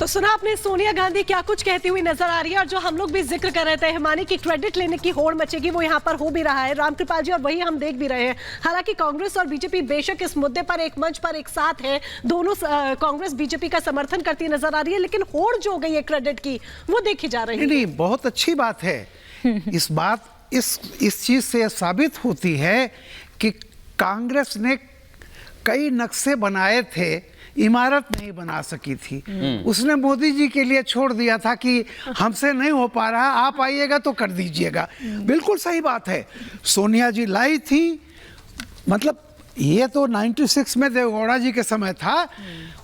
तो सुना आपने सोनिया गांधी क्या कुछ कहती हुई नजर आ रही है, और जो हम लोग भी जिक्र कर रहे थे हिमानी की क्रेडिट लेने की होड़ मचेगी वो यहाँ पर हो भी रहा है रामकृपाल जी, और वही हम देख भी रहे हैं। हालांकि कांग्रेस और बीजेपी बेशक इस मुद्दे पर एक मंच पर एक साथ है, दोनों कांग्रेस बीजेपी का समर्थन करती नजर आ रही है, लेकिन होड़ जो हो गई है क्रेडिट की वो देखी जा रही है। नहीं, बहुत अच्छी बात है। इस चीज से साबित होती है कि कांग्रेस ने कई नक्शे बनाए थे, इमारत नहीं बना सकी थी। उसने मोदी जी के लिए छोड़ दिया था कि हमसे नहीं हो पा रहा, आप आइएगा तो कर दीजिएगा। बिल्कुल सही बात है। सोनिया जी लाई थी, मतलब ये तो 96 में देवेगौड़ा जी के समय था।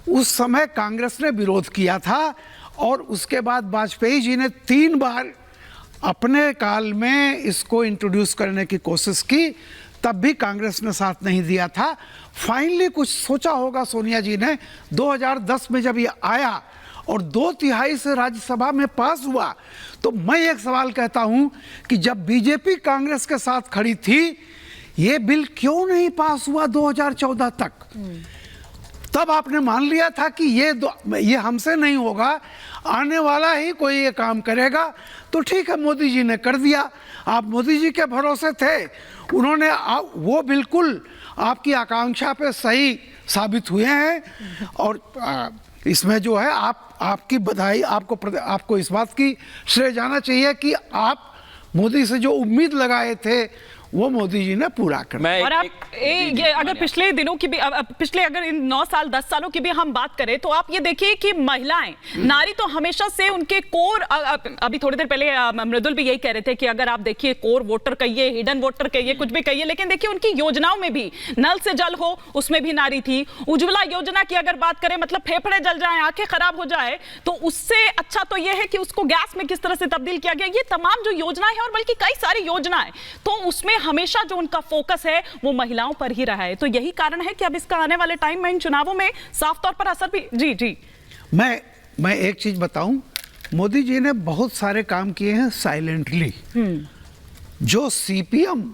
उस समय कांग्रेस ने विरोध किया था, और उसके बाद वाजपेयी जी ने 3 बार अपने काल में इसको इंट्रोड्यूस करने की कोशिश की, तब भी कांग्रेस ने साथ नहीं दिया था। फाइनली कुछ सोचा होगा सोनिया जी ने, 2010 में जब ये आया और 2/3 से राज्यसभा में पास हुआ, तो मैं एक सवाल कहता हूं कि जब बीजेपी कांग्रेस के साथ खड़ी थी, ये बिल क्यों नहीं पास हुआ 2014 तक? तब आपने मान लिया था कि ये हमसे नहीं होगा, आने वाला ही कोई ये काम करेगा। तो ठीक है, मोदी जी ने कर दिया। आप मोदी जी के भरोसे थे, उन्होंने वो बिल्कुल आपकी आकांक्षा पे सही साबित हुए हैं। और इसमें जो है आपकी बधाई, आपको इस बात की श्रेय जाना चाहिए कि आप मोदी से जो उम्मीद लगाए थे वो मोदी जी ने पूरा कर दिया। और आप ये अगर पिछले दिनों की भी, पिछले अगर इन 9 साल 10 सालों की भी हम बात करें, तो आप ये देखिए कि महिलाएं, नारी तो हमेशा से उनके कोर, अभी थोड़ी देर पहले मृदुल भी यही कह रहे थे कि अगर आप देखिए कोर वोटर कहिए, हिडन वोटर कहिए, कुछ भी कहिए, लेकिन देखिए उनकी योजनाओं में भी, नल से जल हो उसमें भी नारी थी। उज्ज्वला योजना की अगर बात करें, मतलब फेफड़े जल जाए, आंखें खराब हो जाए, तो उससे अच्छा तो यह है कि उसको गैस में किस तरह से तब्दील किया गया। ये तमाम जो योजनाएं हैं, और बल्कि कई सारी योजनाएं, तो उसमें हमेशा जो उनका फोकस है वो महिलाओं पर ही रहा है। तो यही कारण है कि अब इसका आने वाले टाइम में इन चुनावों में साफ तौर पर असर भी। जी मैं एक चीज बताऊं, मोदी जी ने बहुत सारे काम किए हैं साइलेंटली। जो सीपीएम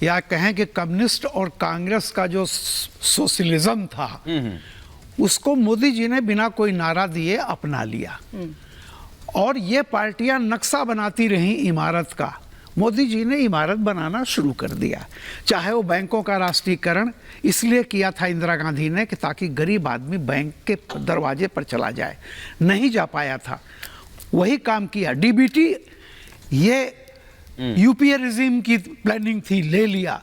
या कहें कि कम्युनिस्ट और कांग्रेस का जो सोशलिज्म था, उसको मोदी जी ने बिना कोई नारा दिए अपना लिया। और ये पार्टियां नक्शा बनाती रहीं इमारत का, मोदी जी ने इमारत बनाना शुरू कर दिया। चाहे वो बैंकों का राष्ट्रीयकरण इसलिए किया था इंदिरा गांधी ने कि ताकि गरीब आदमी बैंक के दरवाजे पर चला जाए, नहीं जा पाया था, वही काम किया। डीबीटी, ये यूपीए रिजीम की प्लानिंग थी, ले लिया।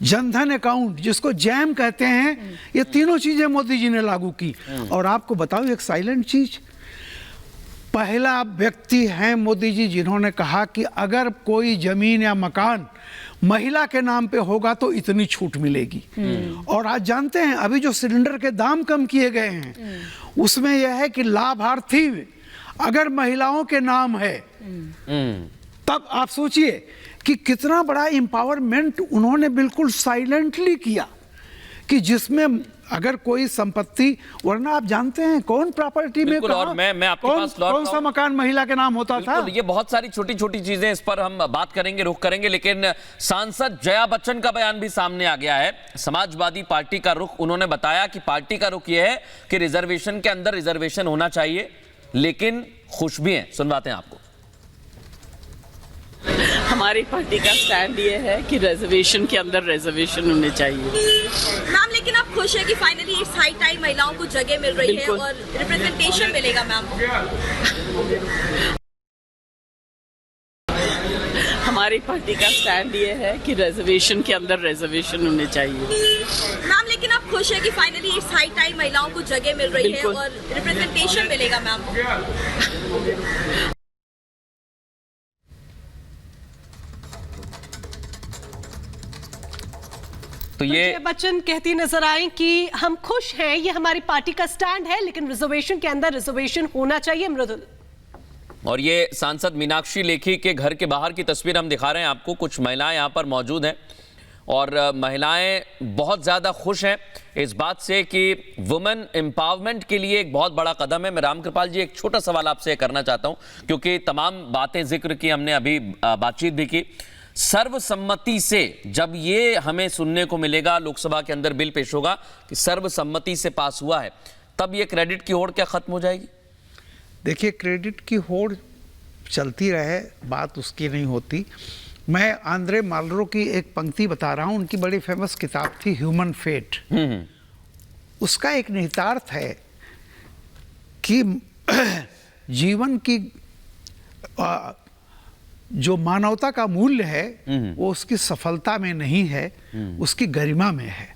जनधन अकाउंट जिसको जैम कहते हैं, ये तीनों चीजें मोदी जी ने लागू की। और आपको बताऊं एक साइलेंट चीज, पहला व्यक्ति हैं मोदी जी जिन्होंने कहा कि अगर कोई जमीन या मकान महिला के नाम पे होगा तो इतनी छूट मिलेगी। और आज जानते हैं अभी जो सिलेंडर के दाम कम किए गए हैं, उसमें यह है कि लाभार्थी अगर महिलाओं के नाम है, तब आप सोचिए कि कितना बड़ा एम्पावरमेंट उन्होंने बिल्कुल साइलेंटली किया, कि जिसमें अगर कोई संपत्ति, वरना आप जानते हैं कौन प्रॉपर्टी में और मैं आपके पास कौन सा मकान महिला के नाम होता था। ये बहुत सारी छोटी छोटी चीजें, इस पर हम बात करेंगे, रुख करेंगे। लेकिन सांसद जया बच्चन का बयान भी सामने आ गया है, समाजवादी पार्टी का रुख। उन्होंने बताया कि पार्टी का रुख यह है कि रिजर्वेशन के अंदर रिजर्वेशन होना चाहिए, लेकिन खुश भी हैं। सुनवाते हैं आपको। हमारी पार्टी का स्टैंड ये है कि रिजर्वेशन के अंदर रिजर्वेशन होने चाहिए। मैम, लेकिन आप खुश है कि फाइनली इट्स हाई टाइम महिलाओं को जगह मिल रही है और रिप्रेजेंटेशन मिलेगा मैम? हमारी पार्टी का स्टैंड ये है कि रिजर्वेशन के अंदर रिजर्वेशन होने चाहिए। मैम, लेकिन आप खुश है कि फाइनली इट्स हाई टाइम महिलाओं को जगह मिल रही है और रिप्रेजेंटेशन मिलेगा मैम? तो ये बच्चन कहती नजर आई कि हम खुश हैं, ये हमारी पार्टी का स्टैंड है, लेकिन रिजर्वेशन के अंदर रिजर्वेशन होना चाहिए। मृदुल, और ये सांसद मीनाक्षी लेखी के घर के बाहर की तस्वीर हम दिखा रहे हैं आपको। कुछ महिलाएं यहाँ पर मौजूद हैं, और महिलाएं बहुत ज़्यादा खुश हैं इस बात से कि वुमेन एम्पावरमेंट के लिए एक बहुत बड़ा कदम है। मैं रामकृपाल जी एक छोटा सवाल आपसे करना चाहता हूँ, क्योंकि तमाम बातें जिक्र की हमने, अभी बातचीत भी की। सर्वसम्मति से जब ये हमें सुनने को मिलेगा, लोकसभा के अंदर बिल पेश होगा कि सर्वसम्मति से पास हुआ है, तब ये क्रेडिट की होड़ क्या खत्म हो जाएगी? देखिए, क्रेडिट की होड़ चलती रहे, बात उसकी नहीं होती। मैं आंद्रे माल्रो की एक पंक्ति बता रहा हूँ, उनकी बड़ी फेमस किताब थी ह्यूमन फेट। उसका एक निहितार्थ है कि जीवन की जो मानवता का मूल्य है वो उसकी सफलता में नहीं है, उसकी गरिमा में है।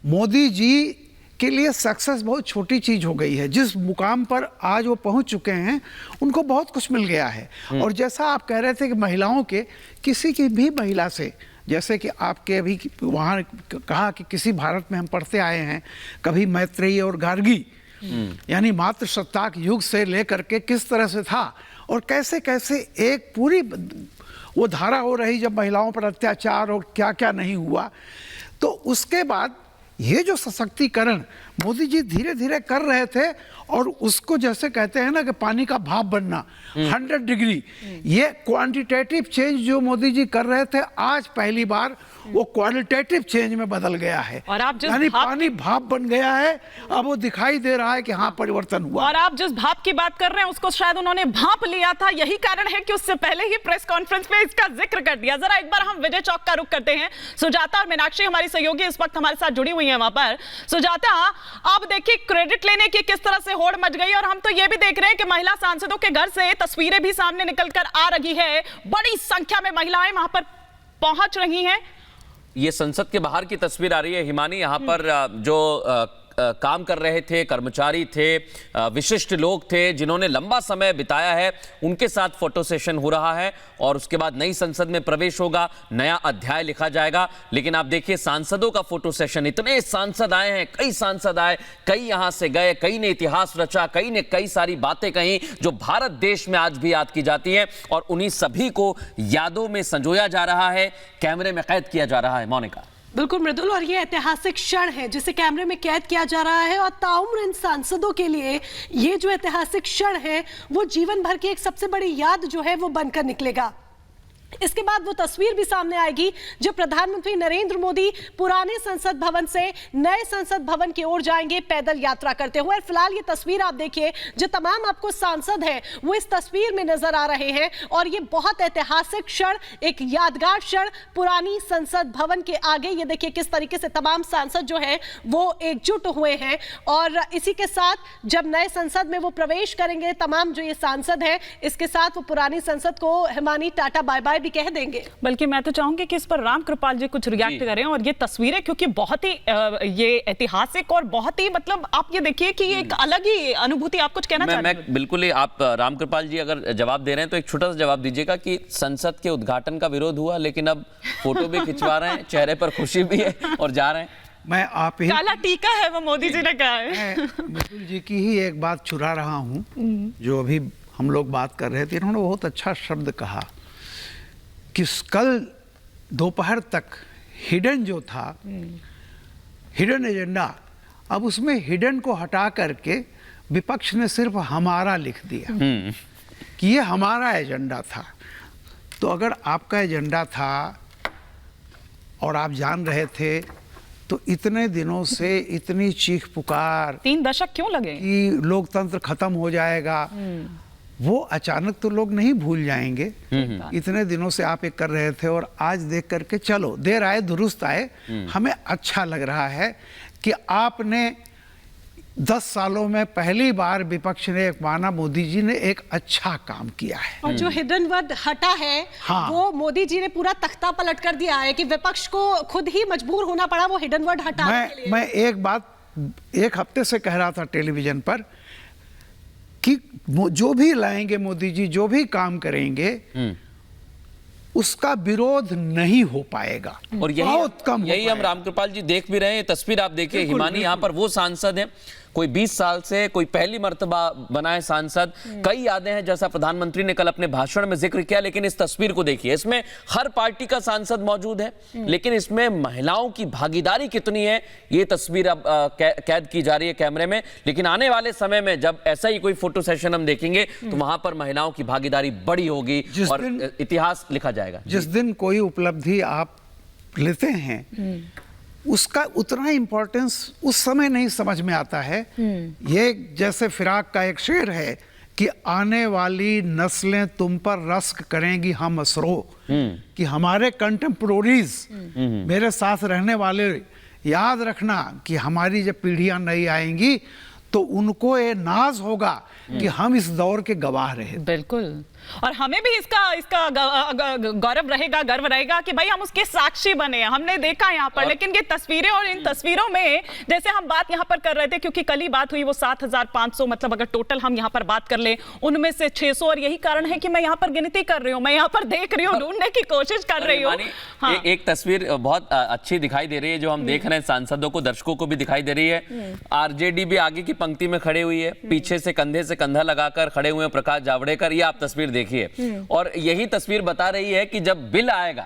मोदी जी के लिए सक्सेस बहुत छोटी चीज हो गई है। जिस मुकाम पर आज वो पहुंच चुके हैं उनको बहुत कुछ मिल गया है। और जैसा आप कह रहे थे कि महिलाओं के, किसी की भी महिला से, जैसे कि आपके अभी वहाँ कहा कि किसी भारत में हम पढ़ते आए हैं, कभी मैत्रेयी और गार्गी, यानी मातृसत्ताक युग से लेकर के किस तरह से था और कैसे कैसे एक पूरी वो धारा हो रही जब महिलाओं पर अत्याचार और क्या क्या नहीं हुआ। तो उसके बाद ये जो सशक्तिकरण मोदी जी धीरे धीरे कर रहे थे, और उसको जैसे कहते हैं ना कि पानी का भाप बनना 100 डिग्री, ये क्वांटिटेटिव चेंज जो मोदी जी कर रहे थे, आज पहली बार वो क्वालिटेटिव चेंज में बदल गया है। और आप जिस यानी पानी भाप बन गया है, अब वो दिखाई दे रहा है कि हाँ परिवर्तन हुआ। और आप जिस भाप की बात कर रहे हैं उसको शायद उन्होंने भाप लिया था, यही कारण है कि उससे पहले ही प्रेस कॉन्फ्रेंस में इसका जिक्र कर दिया। जरा एक बार हम विजय चौक का रुख करते हैं। सुजाता और मीनाक्षी हमारी सहयोगी इस वक्त हमारे साथ जुड़ी हुई है वहां पर। सुजाता, आप देखिए क्रेडिट लेने की किस तरह से होड़ मच गई, और हम तो ये भी देख रहे हैं कि महिला सांसदों के घर से तस्वीरें भी सामने निकलकर आ रही है, बड़ी संख्या में महिलाएं वहां पर पहुंच रही हैं। ये संसद के बाहर की तस्वीर आ रही है हिमानी। यहाँ पर जो काम कर रहे थे, कर्मचारी थे, विशिष्ट लोग थे जिन्होंने लंबा समय बिताया है, उनके साथ फोटो सेशन हो रहा है और उसके बाद नई संसद में प्रवेश होगा, नया अध्याय लिखा जाएगा। लेकिन आप देखिए सांसदों का फोटो सेशन, इतने सांसद आए हैं, कई सांसद आए, कई यहां से गए, कई ने इतिहास रचा, कई ने कई सारी बातें कही जो भारत देश में आज भी याद की जाती हैं, और उन्हीं सभी को यादों में संजोया जा रहा है, कैमरे में कैद किया जा रहा है। मोनिका। बिल्कुल मृदुल, और ये ऐतिहासिक क्षण है जिसे कैमरे में कैद किया जा रहा है, और ताउम्र इन सांसदों के लिए ये जो ऐतिहासिक क्षण है वो जीवन भर की एक सबसे बड़ी याद जो है वो बनकर निकलेगा। इसके बाद वो तस्वीर भी सामने आएगी जब प्रधानमंत्री नरेंद्र मोदी पुराने संसद भवन से नए संसद भवन की ओर जाएंगे पैदल यात्रा करते हुए। फिलहाल ये तस्वीर आप देखिए, जो तमाम आपको सांसद हैं वो इस तस्वीर में नजर आ रहे हैं, और ये बहुत ऐतिहासिक क्षण, एक यादगार क्षण पुरानी संसद भवन के आगे। ये देखिए किस तरीके से तमाम सांसद जो है वो एकजुट हुए हैं, और इसी के साथ जब नए संसद में वो प्रवेश करेंगे तमाम जो ये सांसद हैं, इसके साथ वो पुरानी संसद को हिमानी टाटा बाय बाय भी कह देंगे। बल्कि मैं तो चाहूंगी कि इस पर राम कृपाल जी कुछ रिएक्ट करें, और ये तस्वीरें क्योंकि बहुत ही ये ऐतिहासिक और बहुत ही, मतलब आप ये देखिए कि ये एक अलग ही अनुभूति। आप कुछ कहना चाह रहे हैं? मैं बिल्कुल ही, आप राम कृपाल जी अगर जवाब दे रहे हैं तो एक छोटा सा जवाब दीजिएगा कि संसद के उद्घाटन का विरोध हुआ, लेकिन अब फोटो भी खिंचवा रहे हैं, चेहरे पर खुशी भी है और जा रहे हैं। मैं आप ही काला टीका है वो मोदी जी ने कहा है। मैं मितुल जी की ही एक बात चुरा रहा हूँ, जो अभी हम लोग बात कर रहे थे। इन्होंने बहुत अच्छा शब्द कहा कि कल दोपहर तक हिडन जो था, हिडन एजेंडा, अब उसमें हिडन को हटा करके विपक्ष ने सिर्फ हमारा लिख दिया कि ये हमारा एजेंडा था। तो अगर आपका एजेंडा था और आप जान रहे थे, तो इतने दिनों से इतनी चीख पुकार 3 दशक क्यों लगे कि लोकतंत्र खत्म हो जाएगा, वो अचानक तो लोग नहीं भूल जाएंगे। इतने दिनों से आप एक कर रहे थे, और आज देख करके चलो देर आए दुरुस्त आए, हमें अच्छा लग रहा है कि आपने 10 सालों में पहली बार विपक्ष ने एक माना मोदी जी ने एक अच्छा काम किया है। और जो हिडन वर्ड हटा है, हाँ। वो मोदी जी ने पूरा तख्ता पलट कर दिया है कि विपक्ष को खुद ही मजबूर होना पड़ा वो हिडन वर्ड हटाने के लिए। मैं एक बात एक हफ्ते से कह रहा था टेलीविजन पर कि जो भी लाएंगे मोदी जी, जो भी काम करेंगे, उसका विरोध नहीं हो पाएगा, और बहुत कम। यही हम रामकृपाल जी देख भी रहे हैं। तस्वीर आप देखिए हिमानी, यहाँ पर वो सांसद हैं, कोई 20 साल से, कोई पहली मर्तबा बनाए सांसद, कई यादें हैं जैसा प्रधानमंत्री ने कल अपने भाषण में जिक्र किया। लेकिन इस तस्वीर को देखिए, इसमें हर पार्टी का सांसद मौजूद है, लेकिन इसमें महिलाओं की भागीदारी कितनी है ये तस्वीर अब कैद की जा रही है कैमरे में। लेकिन आने वाले समय में जब ऐसा ही कोई फोटो सेशन हम देखेंगे तो वहां पर महिलाओं की भागीदारी बड़ी होगी और इतिहास लिखा जाएगा। जिस दिन कोई उपलब्धि आप लेते हैं उसका उतना इंपॉर्टेंस उस समय नहीं समझ में आता है। ये जैसे फिराक का एक शेर है कि आने वाली नस्लें तुम पर रस्क करेंगी हम असरो, कि हमारे कंटेम्पोररीज, मेरे साथ रहने वाले, याद रखना कि हमारी जब पीढ़ियां नई आएंगी तो उनको ये नाज होगा कि हम इस दौर के गवाह रहे। बिल्कुल, और हमें भी इसका गौरव रहेगा, गर्व रहेगा कि भाई हम उसके साक्षी बने हैं। हमने देखा यहाँ पर, लेकिन ये तस्वीरें और इन तस्वीरों में जैसे हम बात यहाँ पर कर रहे थे, क्योंकि कल ही बात हुई वो 7,500, मतलब अगर टोटल हम यहाँ पर बात कर ले उनमें से 600, और यही कारण है कि मैं यहाँ पर गिनती कर रही हूँ, मैं यहाँ पर देख रही हूँ, ढूंढने की कोशिश कर रही हूँ। हाँ। एक तस्वीर बहुत अच्छी दिखाई दे रही है जो हम देख रहे हैं, सांसदों को, दर्शकों को भी दिखाई दे रही है। आरजेडी भी आगे की पंक्ति में खड़े हुई है, पीछे से कंधा लगाकर खड़े हुए हैं प्रकाश जावड़ेकर। ये आप तस्वीर देखिए, और यही तस्वीर बता रही है कि जब बिल आएगा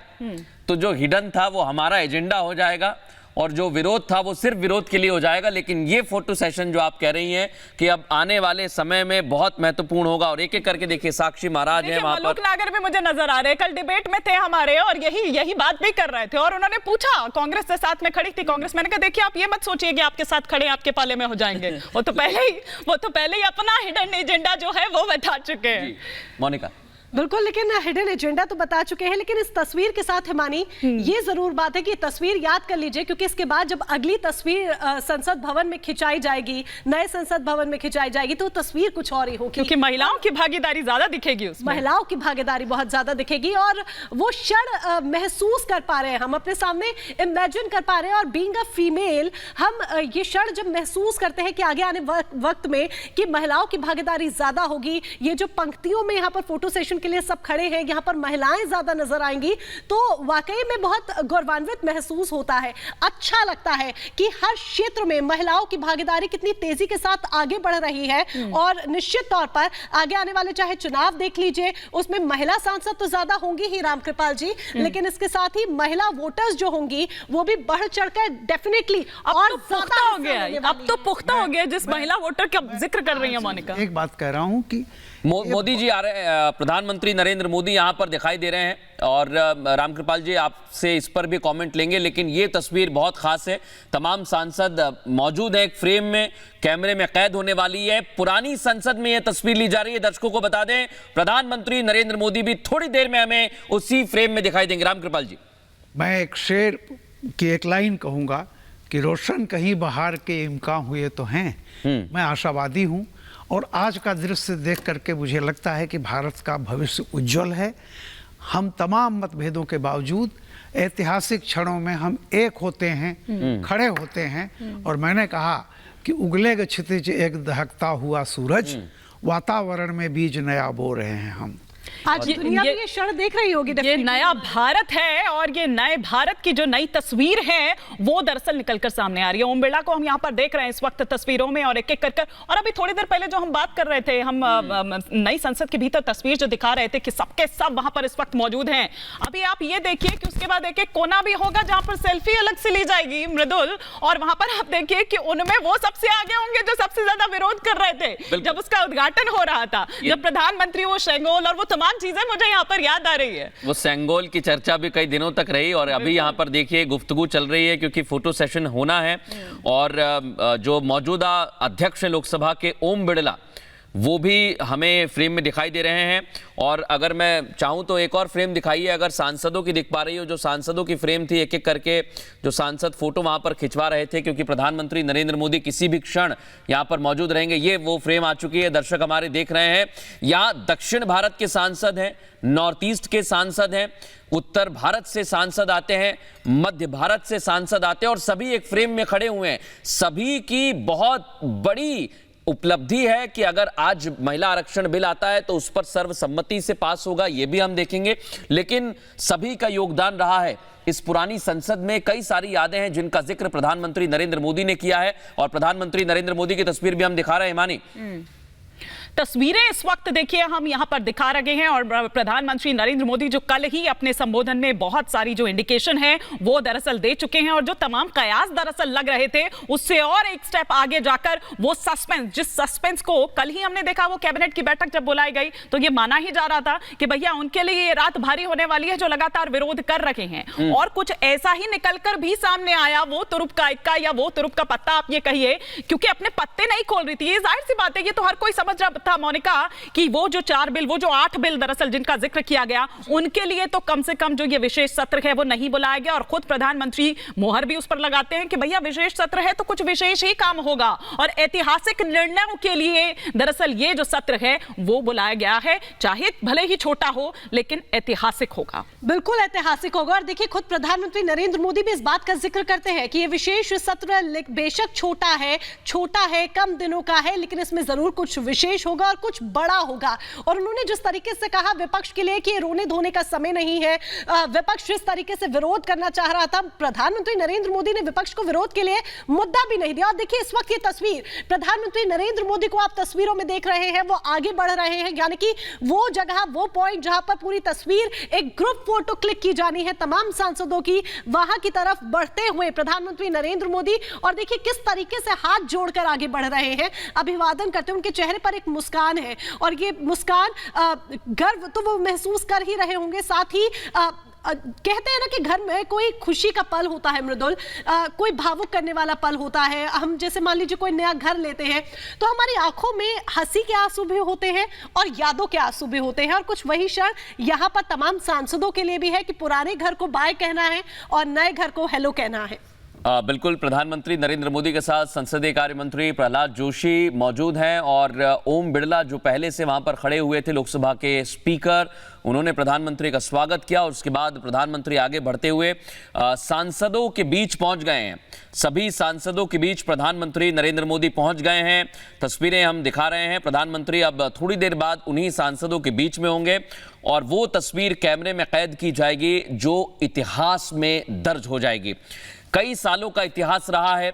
तो जो हिडन था वो हमारा एजेंडा हो जाएगा, और जो विरोध था वो सिर्फ विरोध के लिए हो जाएगा। लेकिन ये फोटो सेशन जो आप कह रही हैं कि अब आने वाले समय में बहुत महत्वपूर्ण होगा, और एक एक करके देखिए, साक्षी महाराज हैं वहां पर, नागर भी मुझे नजर आ रहे हैं, कल डिबेट में थे हमारे और यही बात भी कर रहे थे, और उन्होंने पूछा, कांग्रेस के साथ में खड़ी थी कांग्रेस, मैंने कहा देखिए आप ये मत सोचिए कि आपके साथ खड़े आपके पाले में हो जाएंगे, वो तो पहले ही अपना हिडन एजेंडा जो है वो बता चुके हैं। मोनिका, बिल्कुल, लेकिन हिडन एजेंडा तो बता चुके हैं, लेकिन इस तस्वीर के साथ हिमानी ये जरूर बात है कि तस्वीर याद कर लीजिए, क्योंकि इसके बाद जब अगली तस्वीर संसद भवन में खिंचाई जाएगी, नए संसद भवन में खिंचाई जाएगी, तो तस्वीर कुछ और ही होगी, क्योंकि महिलाओं की भागीदारी ज्यादा दिखेगी उसमें। महिलाओं की भागीदारी बहुत ज्यादा दिखेगी, और वो क्षण महसूस कर पा रहे हैं, हम अपने सामने इमेजिन कर पा रहे हैं, और बीइंग अ फीमेल हम ये क्षण जब महसूस करते हैं कि आगे आने वक्त में कि महिलाओं की भागीदारी ज्यादा होगी, ये जो पंक्तियों में यहाँ पर फोटो सेशन के लिए सब खड़े हैं, यहाँ पर महिलाएं ज्यादा नजर आएंगी, तो वाकई में बहुत गौरवान्वित महसूस होता है। अच्छा लगता है कि हर क्षेत्र में महिलाओं की भागीदारी कितनी तेजी के साथ आगे बढ़ रही है, और निश्चित तौर पर आगे आने वाले चाहे चुनाव देख लीजिए, उसमें महिला सांसद तो ज्यादा होंगी ही रामकृपाल जी, लेकिन इसके साथ ही महिला वोटर्स जो होंगी वो भी बढ़ चढ़कर डेफिनेटली और पुख्ता हो गया, अब तो पुख्ता हो गया जिस महिला वोटर का जिक्र कर रही है मोनिका। एक बात कह रहा हूं कि मोदी जी आ रहे, प्रधानमंत्री नरेंद्र मोदी यहां पर दिखाई दे रहे हैं, और रामकृपाल जी आपसे इस पर भी कमेंट लेंगे, लेकिन ये तस्वीर बहुत खास है। तमाम सांसद मौजूद हैं एक फ्रेम में, कैमरे में कैद होने वाली है। पुरानी संसद में यह तस्वीर ली जा रही है। दर्शकों को बता दें, प्रधानमंत्री नरेंद्र मोदी भी थोड़ी देर में हमें उसी फ्रेम में दिखाई देंगे। रामकृपाल जी, मैं एक शेर की एक लाइन कहूंगा कि रोशन कहीं बहार के इम्कान हुए तो हैं। मैं आशावादी हूं, और आज का दृश्य देख करके मुझे लगता है कि भारत का भविष्य उज्जवल है। हम तमाम मतभेदों के बावजूद ऐतिहासिक क्षणों में हम एक होते हैं, खड़े होते हैं, और मैंने कहा कि उगलेगा क्षितिज एक दहकता हुआ सूरज, वातावरण में बीज नया बो रहे हैं हम। आज दुनिया भी ये क्षण देख रही होगी। ये नया भारत है, और ये नए भारत की जो नई तस्वीर है वो दरअसल निकलकर सामने आ रही है। ओम बिरला को हम यहाँ पर देख रहे हैं इस वक्त तस्वीरों में, और एक एक कर, और अभी थोड़ी देर पहले जो हम बात कर रहे थे, हम नई संसद के भीतर तस्वीर जो दिखा रहे थे कि सबके सब वहां पर इस वक्त मौजूद हैं। अभी आप ये देखिए कि उसके बाद एक एक कोना भी होगा जहां पर सेल्फी अलग से ली जाएगी, मृदुल, और वहां पर आप देखिए कि उनमें वो सबसे आगे होंगे जो सबसे ज्यादा विरोध कर रहे थे जब उसका उद्घाटन हो रहा था, जब प्रधानमंत्री वो शेंगोल और वो तमाम चीजें मुझे यहाँ पर याद आ रही है। वो सेंगोल की चर्चा भी कई दिनों तक रही, और अभी यहाँ पर देखिए गुफ्तगू चल रही है, क्योंकि फोटो सेशन होना है, और जो मौजूदा अध्यक्ष हैं लोकसभा के ओम बिरला, वो भी हमें फ्रेम में दिखाई दे रहे हैं। और अगर मैं चाहूं तो एक और फ्रेम दिखाइए, अगर सांसदों की दिख पा रही हो, जो सांसदों की फ्रेम थी, एक एक करके जो सांसद फोटो वहां पर खिंचवा रहे थे, क्योंकि प्रधानमंत्री नरेंद्र मोदी किसी भी क्षण यहां पर मौजूद रहेंगे। ये वो फ्रेम आ चुकी है, दर्शक हमारे देख रहे हैं। यहाँ दक्षिण भारत के सांसद हैं, नॉर्थ ईस्ट के सांसद हैं, उत्तर भारत से सांसद आते हैं, मध्य भारत से सांसद आते हैं, और सभी एक फ्रेम में खड़े हुए हैं। सभी की बहुत बड़ी उपलब्धि है कि अगर आज महिला आरक्षण बिल आता है तो उस पर सर्वसम्मति से पास होगा, ये भी हम देखेंगे। लेकिन सभी का योगदान रहा है इस पुरानी संसद में। कई सारी यादें हैं जिनका जिक्र प्रधानमंत्री नरेंद्र मोदी ने किया है, और प्रधानमंत्री नरेंद्र मोदी की तस्वीर भी हम दिखा रहे हैं। मानी तस्वीरें इस वक्त देखिए हम यहां पर दिखा रहे हैं, और प्रधानमंत्री नरेंद्र मोदी जो कल ही अपने संबोधन में बहुत सारी जो इंडिकेशन है वो दरअसल दे चुके हैं, और जो तमाम कयास दरअसल लग रहे थे उससे और एक स्टेप आगे जाकर वो सस्पेंस, जिस सस्पेंस को कल ही हमने देखा, वो कैबिनेट की बैठक जब बुलाई गई तो ये माना ही जा रहा था कि भैया उनके लिए ये रात भारी होने वाली है, जो लगातार विरोध कर रहे हैं। और कुछ ऐसा ही निकलकर भी सामने आया, वो तुरुप का इक्का या वो तुरुप का पत्ता आप ये कहिए, क्योंकि अपने पत्ते नहीं खोल रही थी। ये जाहिर सी बात है, ये तो हर कोई समझ रहा था मोनिका कि वो जो 4 बिल, वो जो 8 बिल दरअसल जिनका जिक्र किया गया, उनके लिए तो कम से कम जो ये विशेष सत्र है वो नहीं बुलाया गया, और खुद प्रधानमंत्री मोहर भी उस पर लगाते हैं कि भैया विशेष सत्र है तो कुछ विशेष ही काम होगा, और ऐतिहासिक निर्णयों के लिए दरअसल ये जो सत्र है वो बुलाया गया है, चाहे भले ही छोटा हो लेकिन ऐतिहासिक होगा। बिल्कुल ऐतिहासिक होगा। और देखिए खुद प्रधानमंत्री नरेंद्र मोदी भी इस बात का जिक्र करते हैं कि ये विशेष सत्र बेशक छोटा है, कम दिनों का है, लेकिन इसमें जरूर कुछ विशेष होगा और कुछ बड़ा होगा। और उन्होंने जिस तरीके से कहा विपक्ष के लिए कि रोने धोने का समय नहीं है, विपक्ष जिस तरीके से विरोध करना चाह रहा था, प्रधानमंत्री नरेंद्र मोदी ने विपक्ष को विरोध के लिए मुद्दा भी नहीं दिया। और देखिए इस वक्त ये तस्वीर, प्रधानमंत्री नरेंद्र मोदी को आप तस्वीरों में देख रहे हैं, वो आगे बढ़ रहे हैं, यानी कि वो जगह, वो पॉइंट जहां पर पूरी तस्वीर एक ग्रुप फोटो क्लिक की जानी है तमाम सांसदों की, वहां की तरफ बढ़ते हुए प्रधानमंत्री नरेंद्र मोदी, और देखिए किस तरीके से हाथ जोड़कर आगे बढ़ रहे हैं, अभिवादन करते हैं। उनके चेहरे पर एक मुस्कान है, और ये मुस्कान गर्व तो वो महसूस कर ही रहे होंगे, साथ ही कहते हैं ना कि घर में कोई खुशी का पल होता है मृदुल, कोई भावुक करने वाला पल होता है। हम जैसे मान लीजिए कोई नया घर लेते हैं तो हमारी आंखों में हंसी के आंसू भी होते हैं और यादों के आंसू भी होते हैं, और कुछ वही क्षण यहाँ पर तमाम सांसदों के लिए भी है कि पुराने घर को बाय कहना है और नए घर को हेलो कहना है। बिल्कुल, प्रधानमंत्री नरेंद्र मोदी के साथ संसदीय कार्य मंत्री प्रहलाद जोशी मौजूद हैं, और ओम बिरला जो पहले से वहां पर खड़े हुए थे, लोकसभा के स्पीकर, उन्होंने प्रधानमंत्री का स्वागत किया, और उसके बाद प्रधानमंत्री आगे बढ़ते हुए सांसदों के बीच पहुंच गए हैं। सभी सांसदों के बीच प्रधानमंत्री नरेंद्र मोदी पहुंच गए हैं। तस्वीरें हम दिखा रहे हैं। प्रधानमंत्री अब थोड़ी देर बाद उन्हीं सांसदों के बीच में होंगे, और वो तस्वीर कैमरे में कैद की जाएगी जो इतिहास में दर्ज हो जाएगी। कई सालों का इतिहास रहा है।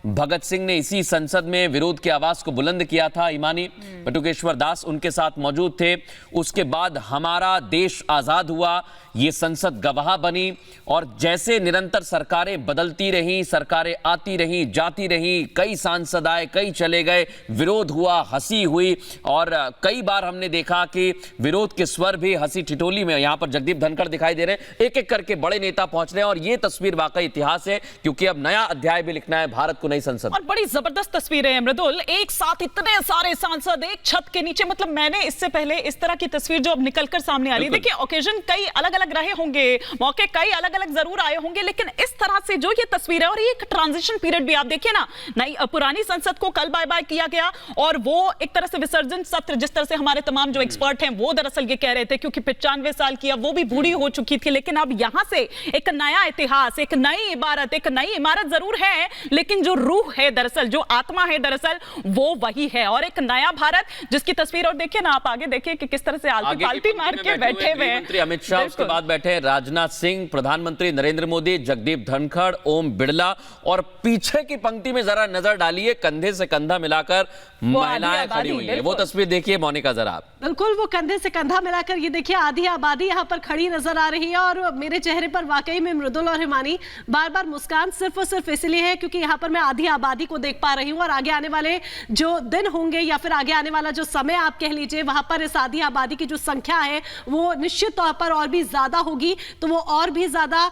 भगत सिंह ने इसी संसद में विरोध की आवाज को बुलंद किया था। इमानी बटुकेश्वर दास उनके साथ मौजूद थे। उसके बाद हमारा देश आजाद हुआ, ये संसद गवाह बनी, और जैसे निरंतर सरकारें बदलती रहीं, सरकारें आती रहीं, जाती रहीं, कई सांसद आए, कई चले गए, विरोध हुआ, हंसी हुई, और कई बार हमने देखा कि विरोध के स्वर भी हंसी ठिठोली में, यहां पर जगदीप धनखड़ दिखाई दे रहे हैं, एक एक करके बड़े नेता पहुंच रहे हैं, और ये तस्वीर वाकई इतिहास है, क्योंकि अब नया अध्याय भी लिखना है भारत को, नई संसद। और बड़ी जबरदस्त तस्वीरें हैं मृदुल, एक साथ इतने सारे सांसद एक छत के नीचे, मतलब मैंने इससे पहले इस तरह की तस्वीर जो अब निकलकर सामने आ रही है, देखिए ओकेजन कई अलग अलग रहे होंगे, मौके कई अलग अलग जरूर आए होंगे, लेकिन इस तरह से जो ये तस्वीर है, और ये एक ट्रांजिशन पीरियड भी आप देखिए ना, नई पुरानी संसद को कल बाय बाय किया गया, और वो एक तरह से विसर्जन सत्र, जिस तरह से हमारे तमाम जो एक्सपर्ट हैं वो दरअसल ये कह रहे थे, क्योंकि 95 साल की अब वो भी बूढ़ी हो चुकी थी, लेकिन अब यहां से एक नया इतिहास, एक नई इबारत, एक नई इमारत जरूर है, लेकिन जो रूह है दरअसल, जो आत्मा है दरअसल, वो वही है, और एक नया भारत जिसकी तस्वीर, और देखिए ना आप आगे देखिए कि किस तरह से आलती पालती मार के बैठे हुए हैं मंत्री अमित शाह, उसके बाद बैठे हैं राजनाथ सिंह, प्रधानमंत्री नरेंद्र मोदी, जगदीप धनखड़, ओम बिरला, और पीछे की पंक्ति में जरा नजर डालिए, कंधे से कंधा मिलाकर महिलाएं खड़ी हुई हैं। वो तस्वीर देखिए मोनिका जरा। बिल्कुल, वो कंधे से कंधा मिलाकर, ये देखिए आधी आबादी यहाँ पर खड़ी नजर आ रही है, और मेरे चेहरे पर वाकई में मृदुल और हिमानी बार बार मुस्कान सिर्फ और सिर्फ इसलिए है क्योंकि यहाँ पर मैं आधी आबादी को देख पा रही हूँ, और आगे आने वाले जो दिन होंगे या फिर आगे आने वाला जो समय आप कह लीजिए, वहां पर इस आधी आबादी की जो संख्या है वो निश्चित तौर पर और भी ज्यादा होगी, तो वो और भी ज्यादा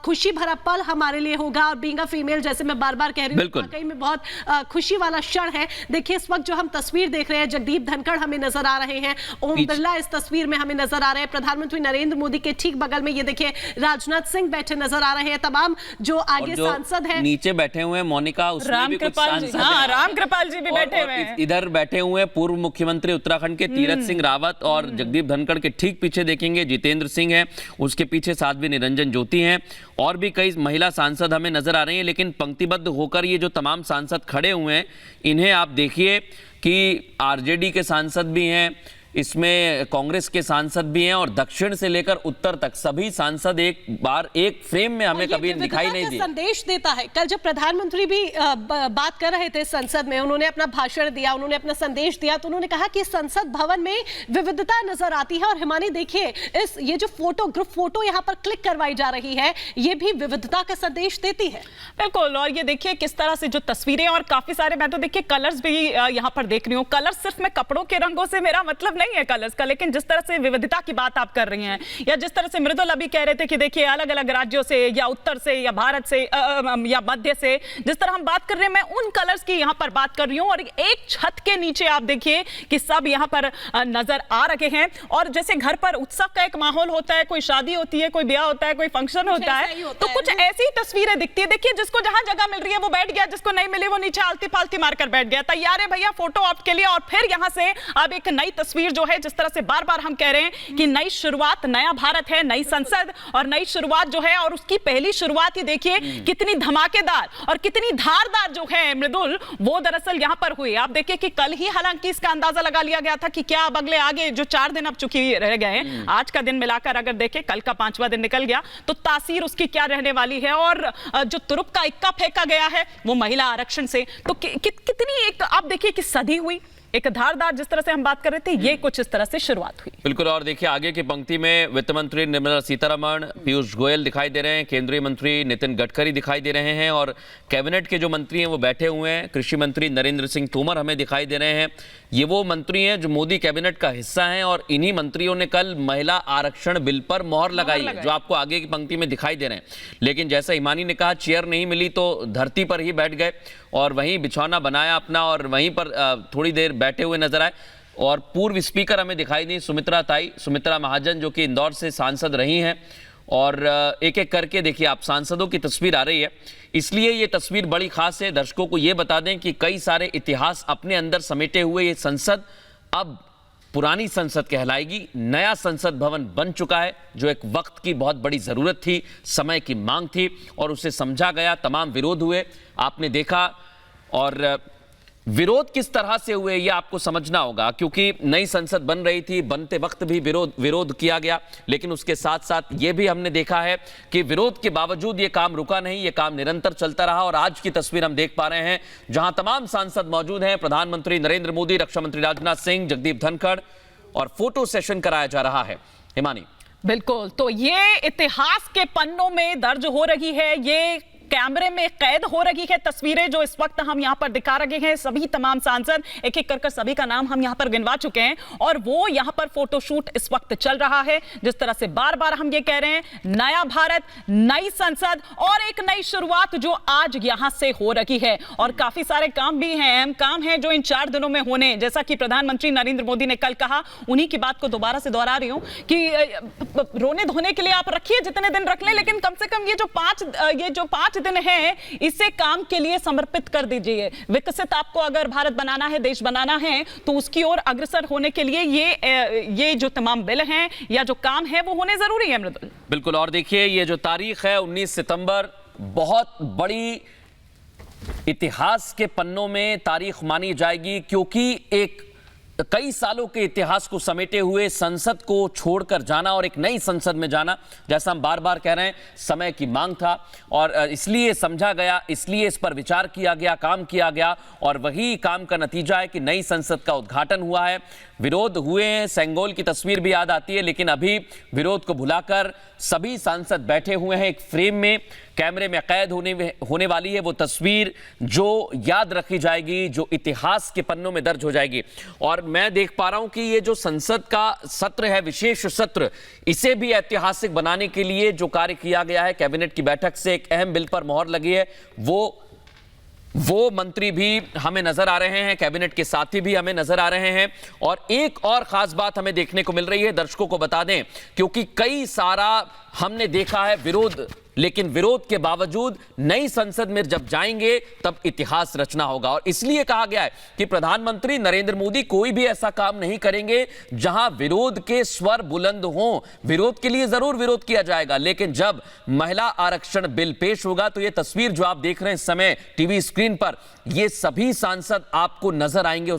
खुशी भरा पल हमारे लिए होगा। और बीइंग अ फीमेल, जैसे मैं बार बार कह रही हूँ, वाकई में बहुत खुशी वाला क्षण है। देखिए इस वक्त जो हम तस्वीर देख रहे हैं, जगदीप धनखड़ हमें नजर आ रहे हैं, ओम बिरला इस तस्वीर में हमें नजर आ रहे हैं, प्रधानमंत्री नरेंद्र मोदी के ठीक बगल में ये देखिए राजनाथ सिंह बैठे नजर आ रहे हैं, तमाम जो आगे सांसद हैं नीचे बैठे हुए हैं मोनिका, उसमें भी कुछ सांसद, राम कृपाल जी भी बैठे हुए हैं, इधर बैठे हुए पूर्व मुख्यमंत्री उत्तराखंड के तीरथ सिंह रावत, और जगदीप धनखड़ के ठीक पीछे देखेंगे जितेंद्र सिंह है, उसके पीछे साध्वी निरंजन ज्योति हैं, और भी कई महिला सांसद हमें नजर आ रही हैं। लेकिन पंक्तिबद्ध होकर ये जो तमाम सांसद खड़े हुए हैं, इन्हें आप देखिए कि आरजेडी के सांसद भी हैं, इसमें कांग्रेस के सांसद भी हैं, और दक्षिण से लेकर उत्तर तक सभी सांसद एक बार एक फ्रेम में हमें कभी दिखाई नहीं दिए। संदेश देता है। कल जब प्रधानमंत्री भी बात कर रहे थे संसद में, उन्होंने अपना भाषण दिया, उन्होंने अपना संदेश दिया, तो उन्होंने कहा कि संसद भवन में विविधता नजर आती है। और हिमानी देखिए ये जो फोटो, ग्रुप फोटो यहाँ पर क्लिक करवाई जा रही है, ये भी विविधता का संदेश देती है। बिल्कुल, और ये देखिए किस तरह से जो तस्वीरें, और काफी सारे, मैं तो देखिए कलर्स भी यहाँ पर देख रही हूँ। कलर सिर्फ मैं कपड़ों के रंगों से मेरा मतलब नहीं नहीं है कलर्स का, लेकिन जिस तरह से विविधता की बात आप कर रही हैं, या जिस तरह से मृदुल अभी कह रहे थे कि देखिए अलग अलग राज्यों से या उत्तर से या भारत से या मध्य से जिस तरह हम बात कर रहे हैं, मैं उन कलर्स की यहाँ पर बात कर रही हूँ। और एक छत के नीचे आप देखिए कि सब यहाँ पर नजर आ रहे हैं। और जैसे घर पर उत्सव का एक माहौल होता है, कोई शादी होती है, कोई ब्याह होता है, कोई फंक्शन होता है, तो कुछ ऐसी तस्वीरें दिखती है। देखिए जिसको जहां जगह मिल रही है वो बैठ गया, जिसको नहीं मिली वो नीचे आलती फालती मारकर बैठ गया। तैयार है भैया फोटो ऑप्ट के लिए। और फिर यहां से अब एक नई तस्वीर जो है, जिस तरह से बार बार हम कह रहे हैं कि नई शुरुआत, नया भारत है, नई संसद और नई शुरुआत जो है, और उसकी पहली शुरुआत ही देखिए कितनी धमाकेदार और कितनी धारदार जो है मृदुल, वो दरअसल यहां पर हुई। आप देखिए कि कल ही हालांकि इसका अंदाजा लगा लिया गया था कि क्या अब अगले आगे जो 4 दिन अब चुकी रह गए हैं, आज का दिन मिलाकर अगर देखें, कल का 5वां दिन निकल गया, तो तासीर उसकी क्या रहने वाली है। और जो तुरुप का इक्का फेंका गया है वो महिला आरक्षण से, तो कितनी एक आप देखिए कि सदी हुई, एक धारदार जिस तरह से हम बात कर रहे थे, ये कुछ इस तरह से शुरुआत हुई। बिल्कुल। और देखिए आगे की पंक्ति में वित्त मंत्री निर्मला सीतारमण, पीयूष गोयल दिखाई दे रहे हैं, केंद्रीय मंत्री नितिन गडकरी दिखाई दे रहे हैं, और कैबिनेट के जो मंत्री हैं वो बैठे हुए हैं। कृषि मंत्री नरेंद्र सिंह तोमर हमें दिखाई दे रहे हैं। ये वो मंत्री हैं जो मोदी कैबिनेट का हिस्सा हैं, और इन्हीं मंत्रियों ने कल महिला आरक्षण बिल पर मोहर लगाई है, जो आपको आगे की पंक्ति में दिखाई दे रहे हैं। लेकिन जैसा हिमानी ने कहा, चेयर नहीं मिली तो धरती पर ही बैठ गए और वहीं बिछौना बनाया अपना, और वहीं पर थोड़ी देर बैठे हुए नजर आए। और पूर्व स्पीकर हमें दिखाई दी सुमित्रा महाजन, जो कि इंदौर से सांसद रही हैं। और एक एक करके देखिए आप, सांसदों की तस्वीर आ रही है, इसलिए ये तस्वीर बड़ी खास है। दर्शकों को ये बता दें कि कई सारे इतिहास अपने अंदर समेटे हुए ये संसद अब पुरानी संसद कहलाएगी। नया संसद भवन बन चुका है, जो एक वक्त की बहुत बड़ी जरूरत थी, समय की मांग थी, और उसे समझा गया। तमाम विरोध हुए, आपने देखा। और विरोध किस तरह से हुए ये आपको समझना होगा, क्योंकि नई संसद बन रही थी, बनते वक्त भी विरोध किया गया, लेकिन उसके साथ साथ ये भी हमने देखा है कि विरोध के बावजूद ये काम रुका नहीं, ये काम निरंतर चलता रहा। और आज की तस्वीर हम देख पा रहे हैं, जहां तमाम सांसद मौजूद हैं, प्रधानमंत्री नरेंद्र मोदी, रक्षा मंत्री राजनाथ सिंह, जगदीप धनखड़, और फोटो सेशन कराया जा रहा है। हिमानी। बिल्कुल, तो ये इतिहास के पन्नों में दर्ज हो रही है, ये कैमरे में कैद हो रही है तस्वीरें जो इस वक्त हम यहां पर दिखा रहे हैं। सभी तमाम सांसद, एक एक कर सभी का नाम हम यहां पर गिनवा चुके हैं, और वो यहां पर फोटोशूट इस वक्त चल रहा है। जिस तरह से बार बार हम ये कह रहे हैं, नया भारत, नई संसद और एक नई शुरुआत जो आज यहां से हो रही है। और काफी सारे काम भी हैं, अहम काम हैं जो इन 4 दिनों में होने, जैसा कि प्रधानमंत्री नरेंद्र मोदी ने कल कहा, उन्हीं की बात को दोबारा से दोहरा रही हूं कि रोने धोने के लिए आप रखिए, जितने दिन रख लें, लेकिन कम से कम ये जो 5 दिन है, इसे काम के लिए समर्पित कर दीजिए। विकसित आपको अगर भारत बनाना है, देश बनाना है, तो उसकी ओर अग्रसर होने के लिए ये जो तमाम बिल हैं या जो काम है वो होने जरूरी है। मृदुल। बिल्कुल। और देखिए ये जो तारीख है 19 सितंबर, बहुत बड़ी इतिहास के पन्नों में तारीख मानी जाएगी, क्योंकि एक कई सालों के इतिहास को समेटे हुए संसद को छोड़कर जाना और एक नई संसद में जाना, जैसा हम बार बार कह रहे हैं, समय की मांग था, और इसलिए समझा गया, इसलिए इस पर विचार किया गया, काम किया गया, और वही काम का नतीजा है कि नई संसद का उद्घाटन हुआ है। विरोध हुए हैं, सेंगोल की तस्वीर भी याद आती है, लेकिन अभी विरोध को भुलाकर सभी सांसद बैठे हुए हैं एक फ्रेम में। कैमरे में कैद होने वाली है वो तस्वीर जो याद रखी जाएगी, जो इतिहास के पन्नों में दर्ज हो जाएगी। और मैं देख पा रहा हूं कि ये जो संसद का सत्र है, विशेष सत्र, इसे भी ऐतिहासिक बनाने के लिए जो कार्य किया गया है, कैबिनेट की बैठक से एक अहम बिल पर मोहर लगी है, वो मंत्री भी हमें नजर आ रहे हैं, कैबिनेट के साथी भी हमें नजर आ रहे हैं। और एक और खास बात हमें देखने को मिल रही है, दर्शकों को बता दें, क्योंकि कई सारा हमने देखा है विरोध, लेकिन विरोध के बावजूद नई संसद में जब जाएंगे तब इतिहास रचना होगा। और इसलिए कहा गया है कि प्रधानमंत्री नरेंद्र मोदी कोई भी ऐसा काम नहीं करेंगे जहां विरोध के स्वर बुलंद हों। विरोध के लिए जरूर विरोध किया जाएगा, लेकिन जब महिला आरक्षण बिल पेश होगा तो यह तस्वीर जो आप देख रहे हैं इस समय टीवी स्क्रीन पर, ये सभी सांसद आपको नजर आएंगे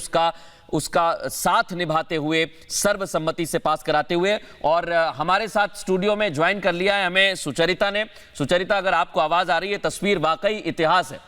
उसका साथ निभाते हुए, सर्वसम्मति से पास कराते हुए। और हमारे साथ स्टूडियो में ज्वाइन कर लिया है हमें सुचरिता ने। सुचरिता, अगर आपको आवाज आ रही है, तस्वीर वाकई इतिहास है।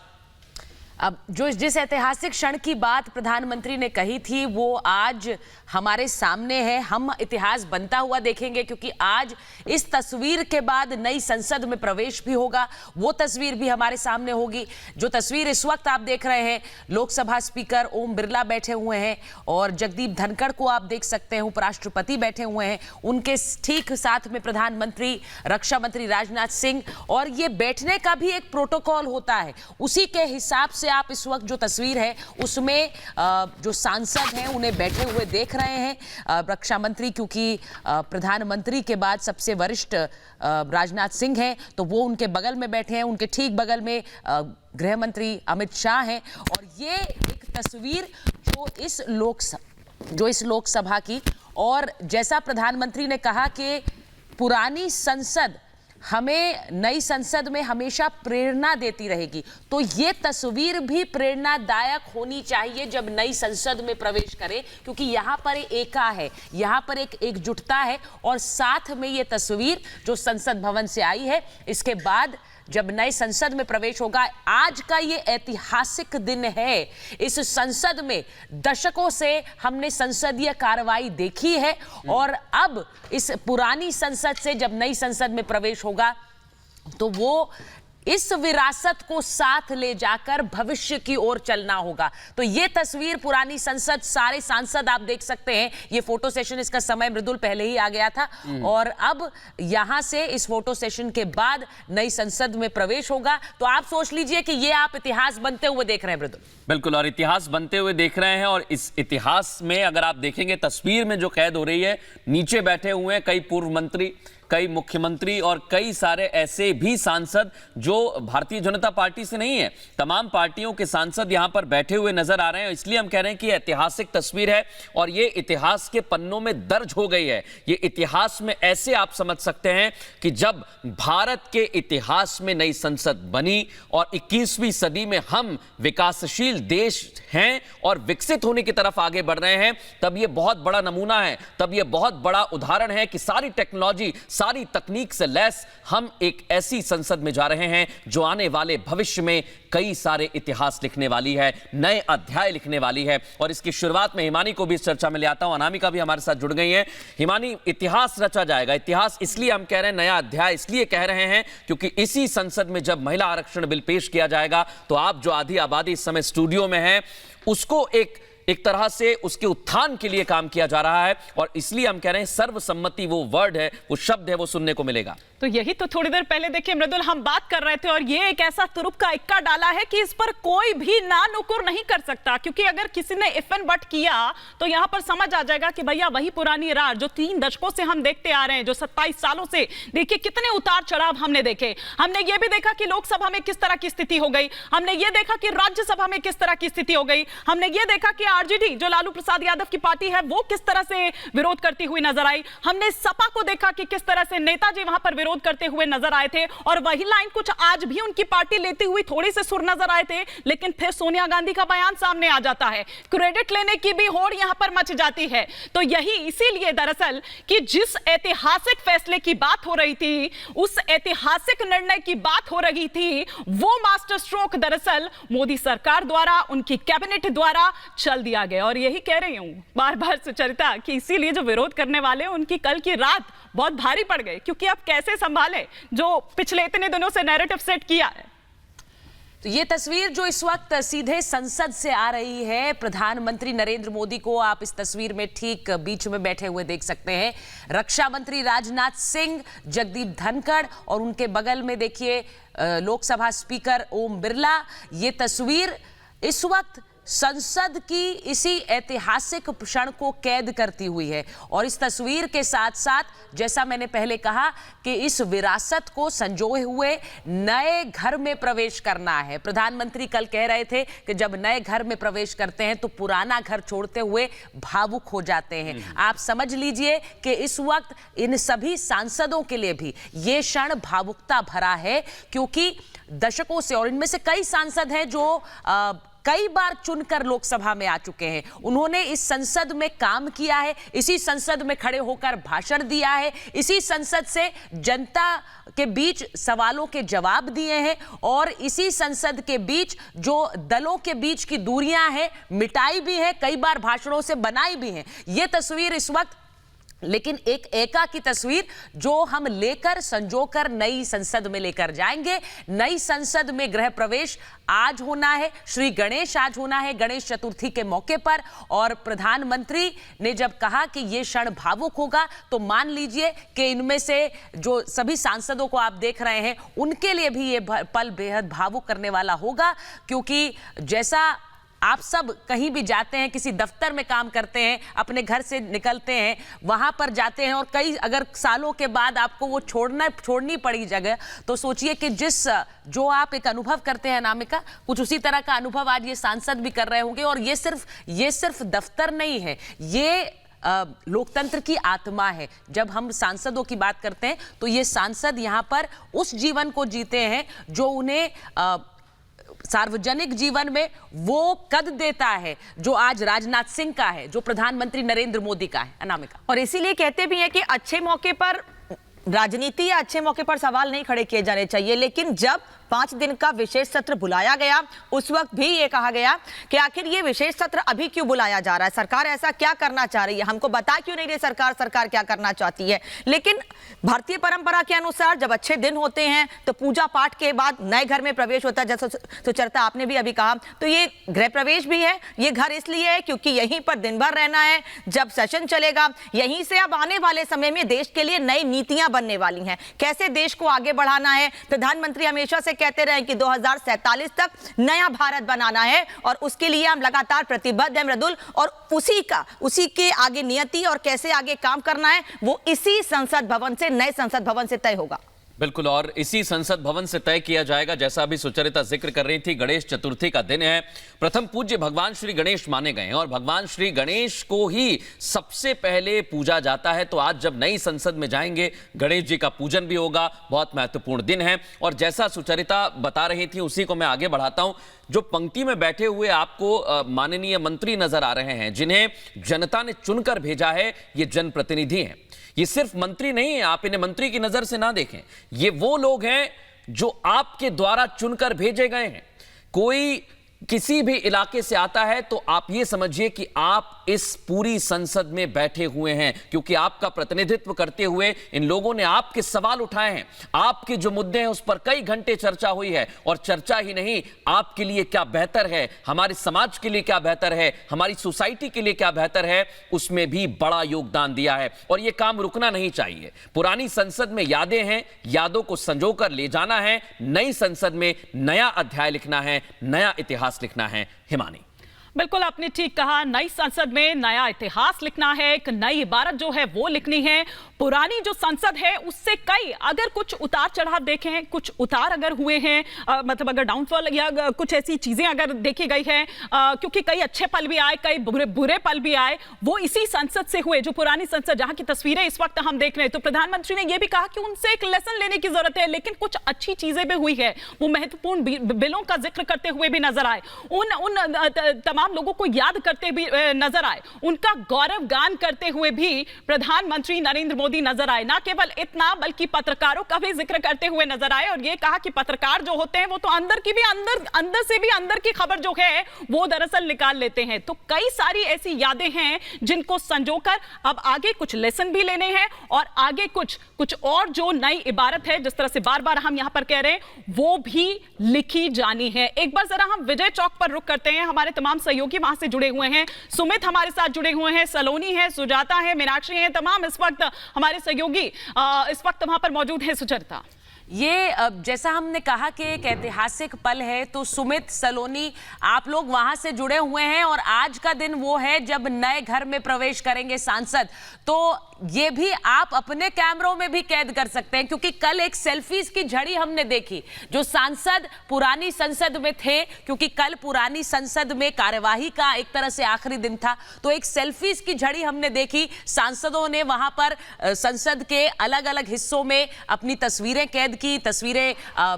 अब जिस ऐतिहासिक क्षण की बात प्रधानमंत्री ने कही थी वो आज हमारे सामने है। हम इतिहास बनता हुआ देखेंगे क्योंकि आज इस तस्वीर के बाद नई संसद में प्रवेश भी होगा, वो तस्वीर भी हमारे सामने होगी। जो तस्वीर इस वक्त आप देख रहे हैं, लोकसभा स्पीकर ओम बिरला बैठे हुए हैं और जगदीप धनखड़ को आप देख सकते हैं, उपराष्ट्रपति बैठे हुए हैं, उनके ठीक साथ में प्रधानमंत्री, रक्षा मंत्री राजनाथ सिंह। और ये बैठने का भी एक प्रोटोकॉल होता है, उसी के हिसाब से आप इस वक्त जो तस्वीर है उसमें जो सांसद हैं उन्हें बैठे हुए देख रहे हैं। रक्षा मंत्री क्योंकि प्रधानमंत्री के बाद सबसे वरिष्ठ राजनाथ सिंह हैं तो वो उनके बगल में बैठे हैं, उनके ठीक बगल में गृह मंत्री अमित शाह हैं। और ये एक तस्वीर जो इस लोकसभा की, और जैसा प्रधानमंत्री ने कहा कि पुरानी संसद हमें नई संसद में हमेशा प्रेरणा देती रहेगी, तो ये तस्वीर भी प्रेरणादायक होनी चाहिए जब नई संसद में प्रवेश करें, क्योंकि यहाँ पर एका है, यहाँ पर एक एकजुटता है। और साथ में ये तस्वीर जो संसद भवन से आई है, इसके बाद जब नए संसद में प्रवेश होगा, आज का ये ऐतिहासिक दिन है। इस संसद में दशकों से हमने संसदीय कार्रवाई देखी है और अब इस पुरानी संसद से जब नई संसद में प्रवेश होगा तो वो इस विरासत को साथ ले जाकर भविष्य की ओर चलना होगा। तो ये तस्वीर पुरानी संसद, सारे सांसद आप देख सकते हैं। ये फोटो सेशन, इसका समय मृदुल पहले ही आ गया था और अब यहां से इस फोटो सेशन के बाद नई संसद में प्रवेश होगा। तो आप सोच लीजिए कि ये आप इतिहास बनते हुए देख रहे हैं मृदुल। बिल्कुल, और इतिहास बनते हुए देख रहे हैं। और इस इतिहास में अगर आप देखेंगे तस्वीर में जो कैद हो रही है, नीचे बैठे हुए हैं कई पूर्व मंत्री, कई मुख्यमंत्री और कई सारे ऐसे भी सांसद जो भारतीय जनता पार्टी से नहीं है। तमाम पार्टियों के सांसद यहां पर बैठे हुए नजर आ रहे हैं। इसलिए हम कह रहे हैं कि ऐतिहासिक तस्वीर है और ये इतिहास के पन्नों में दर्ज हो गई है। ये इतिहास में ऐसे आप समझ सकते हैं कि जब भारत के इतिहास में नई संसद बनी और 21वीं सदी में हम विकासशील देश हैं और विकसित होने की तरफ आगे बढ़ रहे हैं, तब ये बहुत बड़ा नमूना है, तब ये बहुत बड़ा उदाहरण है कि सारी टेक्नोलॉजी, सारी तकनीक से लैस हम एक ऐसी संसद में जा रहे हैं जो आने वाले भविष्य में कई सारे इतिहास लिखने वाली है, नए अध्याय लिखने वाली है। और इसकी शुरुआत में हिमानी को भी इस चर्चा में ले आता हूं। अनामिका भी हमारे साथ जुड़ गई हैं। हिमानी, इतिहास रचा जाएगा। इतिहास इसलिए हम कह रहे हैं, नया अध्याय इसलिए कह रहे हैं क्योंकि इसी संसद में जब महिला आरक्षण बिल पेश किया जाएगा तो आप जो आधी आबादी इस समय स्टूडियो में है उसको एक तरह से उसके उत्थान के लिए काम किया जा रहा है। और इसलिए हम कह रहे हैं सर्वसम्मति वो वर्ड है, वो शब्द है, वो सुनने को मिलेगा। तो यही तो थोड़ी देर पहले देखिए मृदुल हम बात कर रहे थे और ये एक ऐसा तुरुप का इक्का डाला है कि इस पर कोई भी ना नुकुर नहीं कर सकता, क्योंकि अगर किसी ने इफ एंड बट किया तो यहां पर समझ आ जाएगा कि भैया वही पुरानी राह जो 3 दशकों से हम देखते आ रहे हैं, जो 27 सालों से देखिए कितने उतार चढ़ाव हमने देखे। हमने ये भी देखा कि लोकसभा में किस तरह की स्थिति हो गई, हमने ये देखा कि राज्यसभा में किस तरह की स्थिति हो गई, हमने ये देखा कि आरजेडी जो लालू प्रसाद यादव की पार्टी है वो किस तरह से विरोध करती हुई नजर आई, हमने सपा को देखा कि किस तरह से नेताजी वहां पर विरोध करते हुए नजर आए थे और वही लाइन कुछ आज भी उनकी पार्टी लेती हुई थोड़ी से सुर नजर आए थे। लेकिन फिर सोनिया गांधी का बयान सामने आ जाता है, क्रेडिट लेने की भी होड़ यहां पर मच जाती है। तो यही इसीलिए दरअसल कि जिस ऐतिहासिक फैसले की बात हो रही थी, उस ऐतिहासिक निर्णय की बात हो रही थी, वो मास्टर स्ट्रोक दरअसल मोदी सरकार द्वारा, उनकी कैबिनेट द्वारा चल दिया गया। और यही कह रही हूं बार बार सुचरिता कि इसीलिए जो विरोध करने वाले उनकी कल की रात बहुत भारी पड़ गई, क्योंकि अब कैसे संभाले जो पिछले इतने दिनों से नैरेटिव सेट किया है। तो ये तस्वीर जो इस वक्त सीधे संसद से आ रही है, प्रधानमंत्री नरेंद्र मोदी को आप इस तस्वीर में ठीक बीच में बैठे हुए देख सकते हैं, रक्षा मंत्री राजनाथ सिंह, जगदीप धनखड़ और उनके बगल में देखिए लोकसभा स्पीकर ओम बिरला। ये तस्वीर इस वक्त संसद की इसी ऐतिहासिक क्षण को कैद करती हुई है। और इस तस्वीर के साथ साथ जैसा मैंने पहले कहा कि इस विरासत को संजोए हुए नए घर में प्रवेश करना है। प्रधानमंत्री कल कह रहे थे कि जब नए घर में प्रवेश करते हैं तो पुराना घर छोड़ते हुए भावुक हो जाते हैं। आप समझ लीजिए कि इस वक्त इन सभी सांसदों के लिए भी ये क्षण भावुकता भरा है, क्योंकि दशकों से, और इनमें से कई सांसद हैं जो कई बार चुनकर लोकसभा में आ चुके हैं। उन्होंने इस संसद में काम किया है, इसी संसद में खड़े होकर भाषण दिया है, इसी संसद से जनता के बीच सवालों के जवाब दिए हैं और इसी संसद के बीच जो दलों के बीच की दूरियां हैं मिटाई भी है, कई बार भाषणों से बनाई भी है। ये तस्वीर इस वक्त लेकिन एक एका की तस्वीर जो हम लेकर संजोकर नई संसद में लेकर जाएंगे। नई संसद में गृह प्रवेश आज होना है, श्री गणेश आज होना है गणेश चतुर्थी के मौके पर। और प्रधानमंत्री ने जब कहा कि ये क्षण भावुक होगा तो मान लीजिए कि इनमें से जो सभी सांसदों को आप देख रहे हैं उनके लिए भी ये पल बेहद भावुक करने वाला होगा, क्योंकि जैसा आप सब कहीं भी जाते हैं, किसी दफ्तर में काम करते हैं, अपने घर से निकलते हैं, वहां पर जाते हैं और कई अगर सालों के बाद आपको वो छोड़नी पड़ी जगह, तो सोचिए कि जो आप एक अनुभव करते हैं अनामिका, कुछ उसी तरह का अनुभव आज ये सांसद भी कर रहे होंगे। और ये सिर्फ दफ्तर नहीं है, ये लोकतंत्र की आत्मा है। जब हम सांसदों की बात करते हैं तो ये सांसद यहाँ पर उस जीवन को जीते हैं जो उन्हें सार्वजनिक जीवन में वो कद देता है जो आज राजनाथ सिंह का है, जो प्रधानमंत्री नरेंद्र मोदी का है। अनामिका, और इसीलिए कहते भी हैं कि अच्छे मौके पर राजनीति या अच्छे मौके पर सवाल नहीं खड़े किए जाने चाहिए, लेकिन जब 5 दिन का विशेष सत्र बुलाया गया उस वक्त भी ये कहा गया कि आखिर ये विशेष सत्र अभी क्यों बुलाया जा रहा है, सरकार ऐसा क्या करना चाह रही है, हमको बता क्यों नहीं रही सरकार क्या करना चाहती है। लेकिन भारतीय परंपरा के अनुसार जब अच्छे दिन होते हैं तो पूजा पाठ के बाद नए घर में प्रवेश होता है, जैसा सुचरिता आपने भी अभी कहा। तो ये गृह प्रवेश भी है, ये घर इसलिए है क्योंकि यहीं पर दिन भर रहना है, जब सेशन चलेगा यहीं से अब आने वाले समय में देश के लिए नई नीतियां बनने वाली हैं, कैसे देश को आगे बढ़ाना है। प्रधानमंत्री हमेशा से कहते रहे कि 2047 तक नया भारत बनाना है और उसके लिए हम लगातार प्रतिबद्ध हैं मृदुल, और उसी के आगे नियति और कैसे आगे काम करना है वो इसी संसद भवन से, नए संसद भवन से तय होगा। बिल्कुल, और इसी संसद भवन से तय किया जाएगा। जैसा अभी सुचरिता जिक्र कर रही थी, गणेश चतुर्थी का दिन है, प्रथम पूज्य भगवान श्री गणेश माने गए हैं और भगवान श्री गणेश को ही सबसे पहले पूजा जाता है। तो आज जब नई संसद में जाएंगे गणेश जी का पूजन भी होगा, बहुत महत्वपूर्ण दिन है। और जैसा सुचरिता बता रही थी उसी को मैं आगे बढ़ाता हूं। जो पंक्ति में बैठे हुए आपको माननीय मंत्री नजर आ रहे हैं जिन्हें जनता ने चुनकर भेजा है, ये जनप्रतिनिधि हैं। ये सिर्फ मंत्री नहीं है, आप इन्हें मंत्री की नजर से ना देखें, ये वो लोग हैं जो आपके द्वारा चुनकर भेजे गए हैं। कोई किसी भी इलाके से आता है तो आप ये समझिए कि आप इस पूरी संसद में बैठे हुए हैं, क्योंकि आपका प्रतिनिधित्व करते हुए इन लोगों ने आपके सवाल उठाए हैं। आपके जो मुद्दे हैं उस पर कई घंटे चर्चा हुई है, और चर्चा ही नहीं, आपके लिए क्या बेहतर है, हमारे समाज के लिए क्या बेहतर है, हमारी सोसाइटी के लिए क्या बेहतर है, उसमें भी बड़ा योगदान दिया है। और यह काम रुकना नहीं चाहिए। पुरानी संसद में यादें हैं, यादों को संजोकर ले जाना है, नई संसद में नया अध्याय लिखना है, नया इतिहास लिखना है। हिमानी, बिल्कुल आपने ठीक कहा, नई संसद में नया इतिहास लिखना है, एक नई इबारत जो है वो लिखनी है। पुरानी जो संसद है उससे कई अगर कुछ उतार चढ़ाव देखें, कुछ उतार अगर हुए हैं, मतलब अगर डाउनफॉल या कुछ ऐसी चीजें अगर देखी गई है, क्योंकि कई अच्छे पल भी आए, कई बुरे पल भी आए, वो इसी संसद से हुए। जो पुरानी संसद जहां की तस्वीरें इस वक्त हम देख रहे हैं, तो प्रधानमंत्री ने यह भी कहा कि उनसे एक लेसन लेने की जरूरत है, लेकिन कुछ अच्छी चीजें भी हुई है। वो महत्वपूर्ण बिलों का जिक्र करते हुए भी नजर आए, उन तमाम लोगों को याद करते भी नजर आए, उनका गौरव गान करते हुए भी प्रधानमंत्री नरेंद्र मोदी नजर आए। ना केवल इतना बल्कि पत्रकारों का भी जिक्र करते हुए नजर आए और यह कहा कि पत्रकार जो होते हैं वो तो अंदर से भी अंदर की खबर जो है वो दरअसल निकाल लेते हैं। तो कई सारी ऐसी यादें हैं जिनको संजोकर अब आगे कुछ लेसन भी लेने हैं और आगे कुछ और जो नई इबारत है, जिस तरह से बार बार हम यहां पर कह रहे हैं, वो भी लिखी जानी है। एक बार जरा हम विजय चौक पर रुक करते हैं। हमारे तमाम सहयोगी वहां से जुड़े हुए हैं, सुमित हमारे साथ जुड़े हुए हैं, सलोनी है, सुजाता है, मीनाक्षी है, तमाम इस वक्त हमारे सहयोगी इस वक्त वहां पर मौजूद है। सुचरिता, ये जैसा हमने कहा कि एक ऐतिहासिक पल है, तो सुमित, सलोनी, आप लोग वहां से जुड़े हुए हैं और आज का दिन वो है जब नए घर में प्रवेश करेंगे सांसद। तो ये भी आप अपने कैमरों में भी कैद कर सकते हैं, क्योंकि कल एक सेल्फीज की झड़ी हमने देखी। जो सांसद पुरानी संसद में थे, क्योंकि कल पुरानी संसद में कार्यवाही का एक तरह से आखिरी दिन था, तो एक सेल्फीज की झड़ी हमने देखी। सांसदों ने वहां पर संसद के अलग अलग हिस्सों में अपनी तस्वीरें कैद की तस्वीरें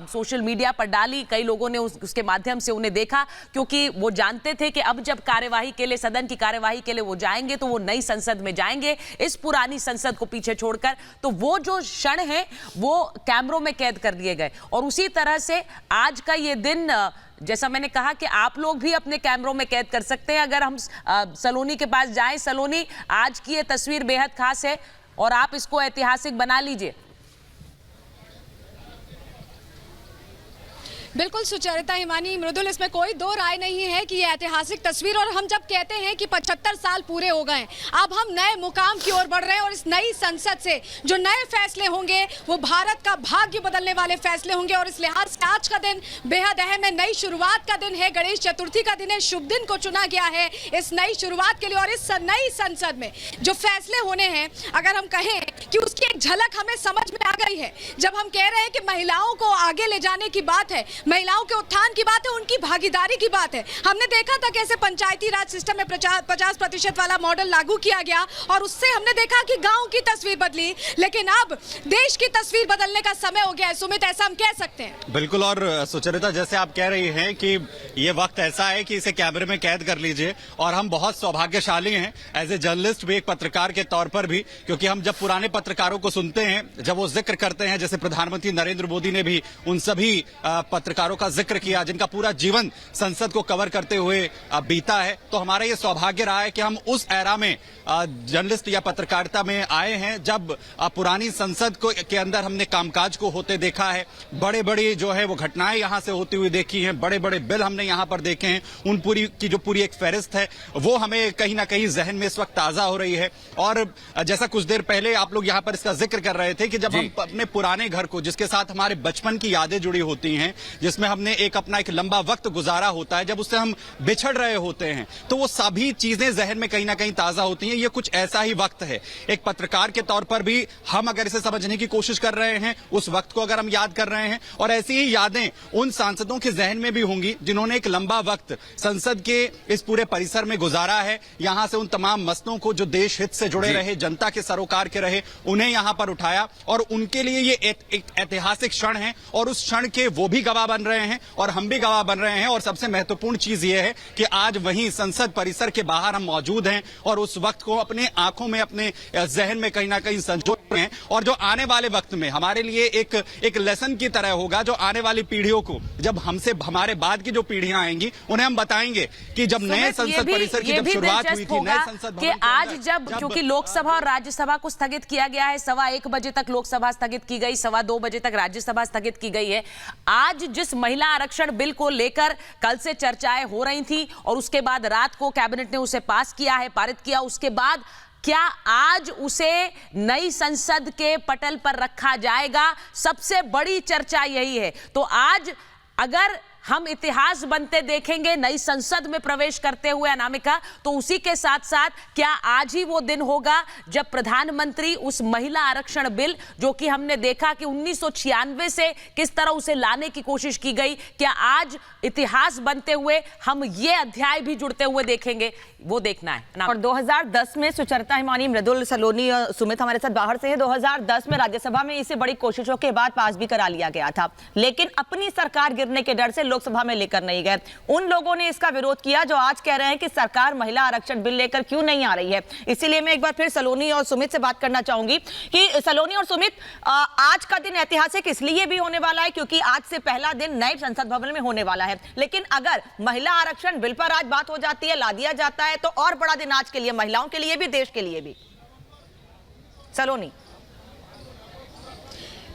सोशल मीडिया पर डाली, कई लोगों ने उसके माध्यम से उन्हें देखा, क्योंकि वो जानते थे कि अब जब कार्यवाही के लिए, सदन की कार्यवाही के लिए वो जाएंगे तो वो नई संसद में जाएंगे इस पुरानी संसद को पीछे छोड़कर। तो वो जो क्षण है वो कैमरों में कैद कर लिए गए। और उसी तरह से आज का ये दिन, जैसा मैंने कहा कि आप लोग भी अपने कैमरों में कैद कर सकते हैं। अगर हम सलोनी के पास जाएं, सलोनी, आज की ये तस्वीर बेहद खास है और आप इसको ऐतिहासिक बना लीजिए। बिल्कुल सुचरिता, हिमानी, मृदुल, इसमें कोई दो राय नहीं है कि ये ऐतिहासिक तस्वीर, और हम जब कहते हैं कि 75 साल पूरे हो गए, अब हम नए मुकाम की ओर बढ़ रहे हैं और इस नई संसद से जो नए फैसले होंगे वो भारत का भाग्य बदलने वाले फैसले होंगे। और इस लिहाज से आज का दिन बेहद अहम है, नई शुरुआत का दिन है, गणेश चतुर्थी का दिन है, शुभ दिन को चुना गया है इस नई शुरुआत के लिए। और इस नई संसद में जो फैसले होने हैं, अगर हम कहें कि उसकी एक झलक हमें समझ में आ गई है। जब हम कह रहे हैं कि महिलाओं को आगे ले जाने की बात है, महिलाओं के उत्थान की बात है, उनकी भागीदारी की बात है। हमने देखा था कैसे पंचायती राज सिस्टम में 50% वाला मॉडल लागू किया गया और उससे हमने देखा कि गांव की तस्वीर बदली, लेकिन अब देश की तस्वीर बदलने का समय हो गया है। सुमित, ऐसा हम कह सकते हैं? बिल्कुल। और सुचरिता, जैसे आप कह रही हैं कि ये वक्त ऐसा है कि इसे कैमरे में कैद कर लीजिए, और हम बहुत सौभाग्यशाली हैं एज ए जर्नलिस्ट भी, एक पत्रकार के तौर पर भी, क्योंकि हम जब पुराने पत्रकारों को सुनते हैं, जब वो जिक्र करते हैं, जैसे प्रधानमंत्री नरेंद्र मोदी ने भी उन सभी पत्रकारों का जिक्र किया जिनका पूरा जीवन संसद को कवर करते हुए बीता है, तो हमारा ये सौभाग्य रहा है कि हम उस एरा में जर्नलिस्ट या पत्रकारिता में आए हैं जब पुरानी संसद को के अंदर हमने कामकाज को होते देखा है। बड़े बड़ी जो है वो घटनाएं यहां से होती हुई देखी हैं, बड़े बड़े बिल हमने यहां पर देखे हैं। उन पूरी की जो पूरी एक फहरिस्त है वो हमें कहीं ना कहीं जहन में इस वक्त ताजा हो रही है। और जैसा कुछ देर पहले आप लोग यहां पर इसका जिक्र कर रहे थे कि जब हम अपने पुराने घर को, जिसके साथ हमारे बचपन की यादें जुड़ी होती हैं, जिसमें हमने अपना एक लंबा वक्त गुजारा होता है, जब उससे हम बिछड़ रहे होते हैं, तो वो सभी चीजें जहन में कहीं ना कहीं ताजा होती हैं। ये कुछ ऐसा ही वक्त है। एक पत्रकार के तौर पर भी हम अगर इसे समझने की कोशिश कर रहे हैं, उस वक्त को अगर हम याद कर रहे हैं, और ऐसी ही यादें उन सांसदों के जहन में भी होंगी जिन्होंने एक लंबा वक्त संसद के इस पूरे परिसर में गुजारा है। यहां से उन तमाम मसलों को जो देश हित से जुड़े रहे, जनता के सरोकार के रहे, उन्हें यहां पर उठाया, और उनके लिए ये एक ऐतिहासिक क्षण है, और उस क्षण के वो भी गवाह बन रहे हैं और हम भी गवाह बन रहे हैं। और सबसे महत्वपूर्ण चीज ये है कि आज वहीं संसद परिसर के बाहर हम मौजूद हैं और उस वक्त को अपने आंखों में, अपने जहन में कहीं ना कहीं संजो रहे हैं। और जो आने वाले वक्त में हमारे लिए एक लेसन की तरह होगा, जो आने वाली पीढ़ियों को, जब हमसे हमारे बाद की जो पीढ़ियां आएंगी, उन्हें हम बताएंगे कि जब नए संसद परिसर की जब शुरुआत हुई थी, नए संसद कि आज जब क्योंकि लोकसभा और राज्यसभा को स्थगित किया गया है, 1:15 बजे तक लोकसभा स्थगित की गई, 2:15 बजे तक राज्यसभा स्थगित की गई है। आज जिस महिला आरक्षण बिल को लेकर कल से चर्चाएं हो रही थी और उसके बाद रात को कैबिनेट ने उसे पास किया है, पारित किया, उसके बाद क्या आज उसे नई संसद के पटल पर रखा जाएगा? सबसे बड़ी चर्चा यही है। तो आज अगर हम इतिहास बनते देखेंगे नई संसद में प्रवेश करते हुए अनामिका, तो उसी के साथ साथ क्या आज ही वो दिन होगा जब प्रधानमंत्री उस महिला आरक्षण बिल, जो कि हमने देखा कि 1996 से किस तरह उसे लाने की कोशिश की गई, क्या आज इतिहास बनते हुए हम ये अध्याय भी जुड़ते हुए देखेंगे? वो देखना है। और 2010 में सुचरिता, हिमानी, मृदुल, सलोनी और सुमित हमारे साथ बाहर से है। 2010 में राज्यसभा में इसे बड़ी कोशिशों के बाद पास भी करा लिया गया था, लेकिन अपनी सरकार गिरने के डर से लोकसभा में लेकर नहीं गए। उन लोगों ने इसका विरोध किया जो आज कह रहे हैं कि सरकार महिला आरक्षण बिल लेकर क्यों नहीं आ रही है। इसीलिए मैं एक बार फिर सलोनी और सुमित से बात करना चाहूंगी कि सलोनी और सुमित, आज का दिन ऐतिहासिक इसलिए भी होने वाला है क्योंकि आज से पहला दिन नए संसद भवन में होने वाला है, लेकिन अगर महिला आरक्षण बिल पर आज बात हो जाती है, ला दिया जाता है, तो और बड़ा दिन आज के लिए, महिलाओं के लिए भी, देश के लिए भी। सलोनी,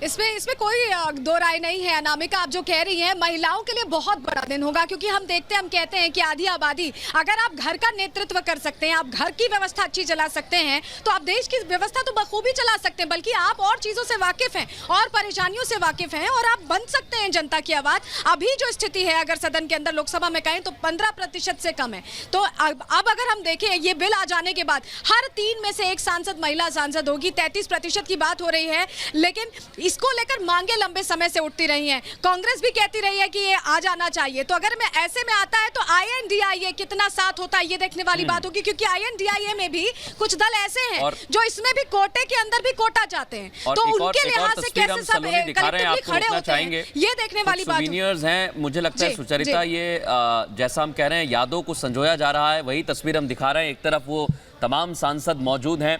इसमें कोई दो राय नहीं है। अनामिका, आप जो कह रही हैं, महिलाओं के लिए बहुत बड़ा दिन होगा, क्योंकि हम कहते हैं कि आधी आबादी, अगर आप घर का नेतृत्व कर सकते हैं, आप घर की व्यवस्था अच्छी चला सकते हैं, तो आप देश की व्यवस्था तो बखूबी चला सकते हैं, बल्कि आप और चीजों से वाकिफ हैं और परेशानियों से वाकिफ हैं, और आप बन सकते हैं जनता की आवाज। अभी जो स्थिति है, अगर सदन के अंदर, लोकसभा में कहें तो 15% से कम है। तो अब अगर हम देखें, ये बिल आ जाने के बाद हर 3 में से 1 सांसद महिला सांसद होगी, 33% की बात हो रही है। लेकिन इसको लेकर मांगे लंबे समय से उठती रही हैं। कांग्रेस भी कहती रही है कि ये आ जाना चाहिए। तो अगर मैं ऐसे में आता है तो INDIA कितना साथ होता है ये देखने वाली बात होगी, क्योंकि INDIA में भी कुछ दल ऐसे हैं जो इसमें भी कोटे के अंदर भी कोटा चाहते हैं, तो उनके लिहाज से कैसे सब कलेक्टिवली खड़े होते हैं ये देखने वाली बात सुवेनियर्स हैं। मुझे लगता है सुचरिता, ये जैसा हम कह रहे हैं यादों को संजोया जा रहा है, वही तस्वीर हम दिखा रहे हैं। एक तरफ वो तमाम सांसद मौजूद हैं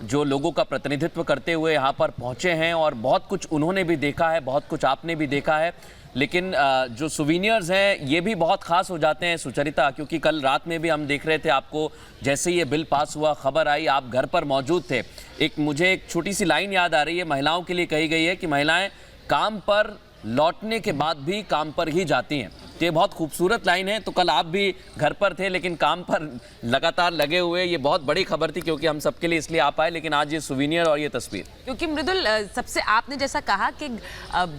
जो लोगों का प्रतिनिधित्व करते हुए यहाँ पर पहुंचे हैं और बहुत कुछ उन्होंने भी देखा है, बहुत कुछ आपने भी देखा है, लेकिन जो सुवेनियर्स हैं ये भी बहुत खास हो जाते हैं सुचरिता, क्योंकि कल रात में भी हम देख रहे थे आपको, जैसे ये बिल पास हुआ, खबर आई, आप घर पर मौजूद थे। मुझे एक छोटी सी लाइन याद आ रही है, महिलाओं के लिए कही गई है कि महिलाएं काम पर लौटने के बाद भी काम पर ही जाती हैं। तो ये बहुत खूबसूरत लाइन है। तो कल आप भी घर पर थे लेकिन काम पर लगातार लगे हुए, ये बहुत बड़ी खबर थी क्योंकि हम सबके लिए इसलिए आ पाए, लेकिन आज ये सुवेनियर और ये तस्वीर, क्योंकि मृदुल सबसे आपने जैसा कहा कि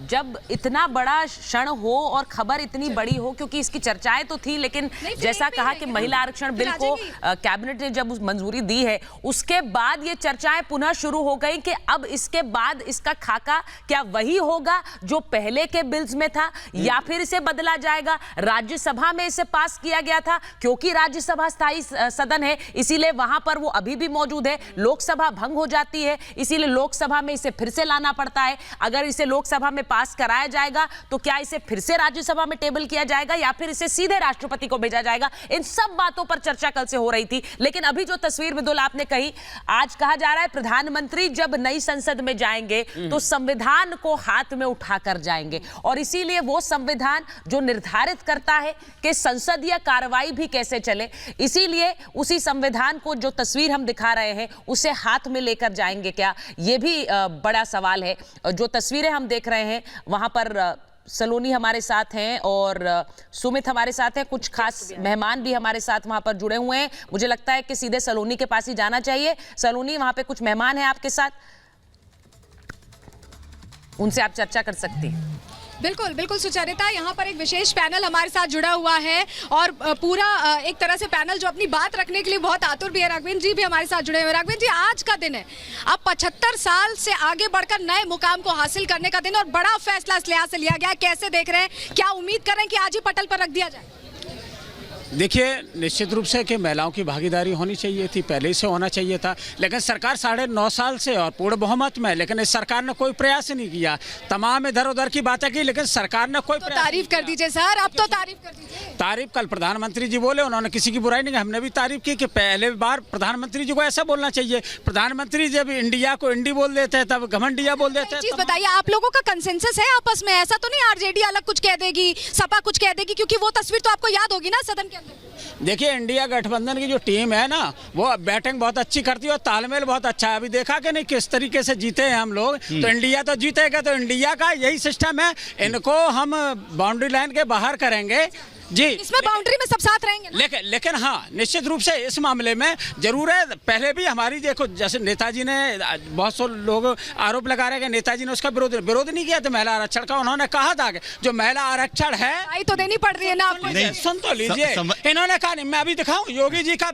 जब इतना बड़ा क्षण हो और खबर इतनी बड़ी हो, क्योंकि इसकी चर्चाएं तो थी, लेकिन जैसा कहा कि महिला आरक्षण बिल को कैबिनेट ने जब मंजूरी दी है उसके बाद ये चर्चाएं पुनः शुरू हो गई कि अब इसके बाद इसका खाका क्या वही होगा जो पहले के बिल्स में था या फिर इसे बदला जाएगा। राज्यसभा में इसे पास किया गया था, क्योंकि राज्यसभा स्थायी सदन है इसीलिए वहां पर वो अभी भी मौजूद है। लोकसभा भंग हो जाती है इसीलिए लोकसभा में इसे फिर से लाना पड़ता है। अगर इसे लोकसभा में पास कराया जाएगा तो क्या इसे फिर से राज्यसभा में टेबल किया जाएगा या फिर इसे सीधे राष्ट्रपति को भेजा जाएगा। इन सब बातों पर चर्चा कल से हो रही थी, लेकिन अभी जो तस्वीर मृदुल आपने कही, आज कहा जा रहा है प्रधानमंत्री जब नई संसद में जाएंगे तो संविधान को हाथ में उठाकर जाएंगे, और इसीलिए वो संविधान जो निर्धारित करता है कि संसदीय कार्रवाई भी कैसे चले, इसीलिए उसी संविधान को जो तस्वीर हम दिखा रहे हैं उसे हाथ में लेकर जाएंगे क्या, यह भी बड़ा सवाल है। जो तस्वीरें हम देख रहे हैं वहां पर सलोनी हमारे साथ हैं और सुमित हमारे साथ हैं, कुछ खास मेहमान भी हमारे साथ वहां पर जुड़े हुए हैं। मुझे लगता है कि सीधे सलोनी के पास ही जाना चाहिए। सलोनी, वहां पे कुछ मेहमान हैं आपके साथ, उनसे आप चर्चा कर सकते हैं। बिल्कुल बिल्कुल सुचरिता, यहाँ पर एक विशेष पैनल हमारे साथ जुड़ा हुआ है और पूरा एक तरह से पैनल जो अपनी बात रखने के लिए बहुत आतुर भी है। राघवेंद्र जी भी हमारे साथ जुड़े हुए हैं। राघवेंद्र जी, आज का दिन है, अब 75 साल से आगे बढ़कर नए मुकाम को हासिल करने का दिन और बड़ा फैसला इस लिहाज से लिया गया, कैसे देख रहे हैं, क्या उम्मीद कर रहे हैं कि आज ही पटल पर रख दिया जाए? देखिए, निश्चित रूप से कि महिलाओं की भागीदारी होनी चाहिए थी, पहले ही से होना चाहिए था, लेकिन सरकार 9.5 साल से और पूर्ण बहुमत में, लेकिन इस सरकार ने कोई प्रयास नहीं किया। तमाम इधर उधर की बातें की लेकिन सरकार ने कोई तारीफ कर दीजिए सर, अब तो तारीफ कर दीजिए। तारीफ कल प्रधानमंत्री जी बोले, उन्होंने किसी की बुराई नहीं की, हमने भी तारीफ की कि पहले बार प्रधानमंत्री जी को ऐसा बोलना चाहिए। प्रधानमंत्री जब इंडिया को इंडी बोल देते हैं तब घमंडिया बोल देते हैं। चीज बताइए, आप लोगों का कंसेंसस है आपस में, ऐसा तो नहीं आरजेडी अलग कुछ कह देगी, सपा कुछ कह देगी, क्योंकि वो तस्वीर तो आपको याद होगी ना सदन के अंदर। देखिए, इंडिया गठबंधन की जो टीम है ना, वो बैटिंग बहुत अच्छी करती है और तालमेल बहुत अच्छा है। अभी देखा कि नहीं किस तरीके से जीते हैं हम लोग, तो इंडिया तो जीतेगा, तो इंडिया का यही सिस्टम है। इनको हम बाउंड्री लाइन के बाहर करेंगे जी, इसमें बाउंड्री में सब साथ रहेंगे ना? लेकिन हाँ, निश्चित रूप से इस मामले में जरूर है। पहले भी हमारी देखो, जैसे नेताजी ने, बहुत से लोग आरोप लगा रहे हैं कि नेताजी ने उसका विरोध नहीं किया था महिला आरक्षण का। उन्होंने कहा था कि जो महिला आरक्षण है आई तो देनी पड़ रही है ना आपको। सुन तो लीजिए, इन्होंने कहा नहीं, मैं अभी दिखाऊं योगी जी का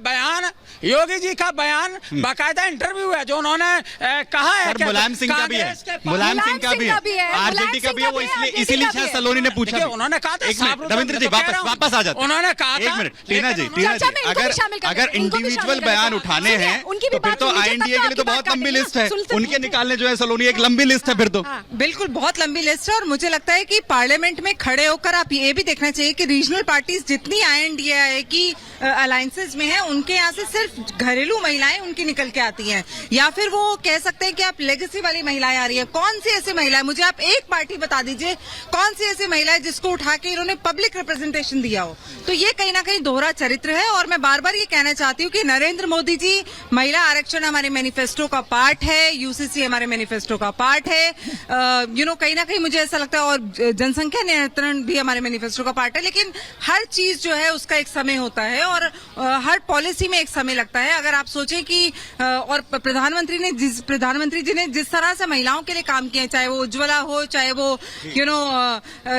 बयान बाकायदा इंटरव्यू है जो उन्होंने कहा है। मुलायम सिंह का भी है, मुलायम सिंह का भी है, आरजेडी का भी है, वो इसीलिए शायद सलोनी ने पूछा। उन्होंने कहा था रविंद्र जी वापस आ जाते। उन्होंने कहा एक मिनट, टीना जी, अगर इंडिविजुअल बयान उठाने हैं तो फिर तो INDA के लिए तो बहुत लंबी लिस्ट है, उनके निकालने जो है सलोनी एक लंबी लिस्ट है फिर तो। बिल्कुल बहुत लंबी लिस्ट है, और मुझे लगता है कि पार्लियामेंट में खड़े होकर आप ये भी देखना चाहिए कि रीजनल पार्टीज जितनी INDA की अलायंसेज में है, उनके यहाँ से सिर्फ घरेलू महिलाएं उनकी निकल के आती हैं, या फिर वो कह सकते हैं कि आप लेगेसी वाली महिलाएं आ रही है। कौन सी ऐसी महिला है, मुझे आप एक पार्टी बता दीजिए, कौन सी ऐसी महिला है जिसको उठा के इन्होंने पब्लिक रिप्रेजेंटेशन दिया हो। तो ये कहीं ना कहीं दोहरा चरित्र है, और मैं बार बार ये कहना चाहती हूँ कि नरेंद्र मोदी जी, महिला आरक्षण हमारे मैनिफेस्टो का पार्ट है, UCC हमारे मैनिफेस्टो का पार्ट है, कहीं ना कहीं मुझे ऐसा लगता है, और जनसंख्या नियंत्रण भी हमारे मैनिफेस्टो का पार्ट है। लेकिन हर चीज जो है उसका एक समय होता है, और हर पॉलिसी में एक समय लगता है। अगर आप सोचें कि और प्रधानमंत्री जी ने जिस तरह से महिलाओं के लिए काम किया, चाहे वो उज्ज्वला हो, चाहे वो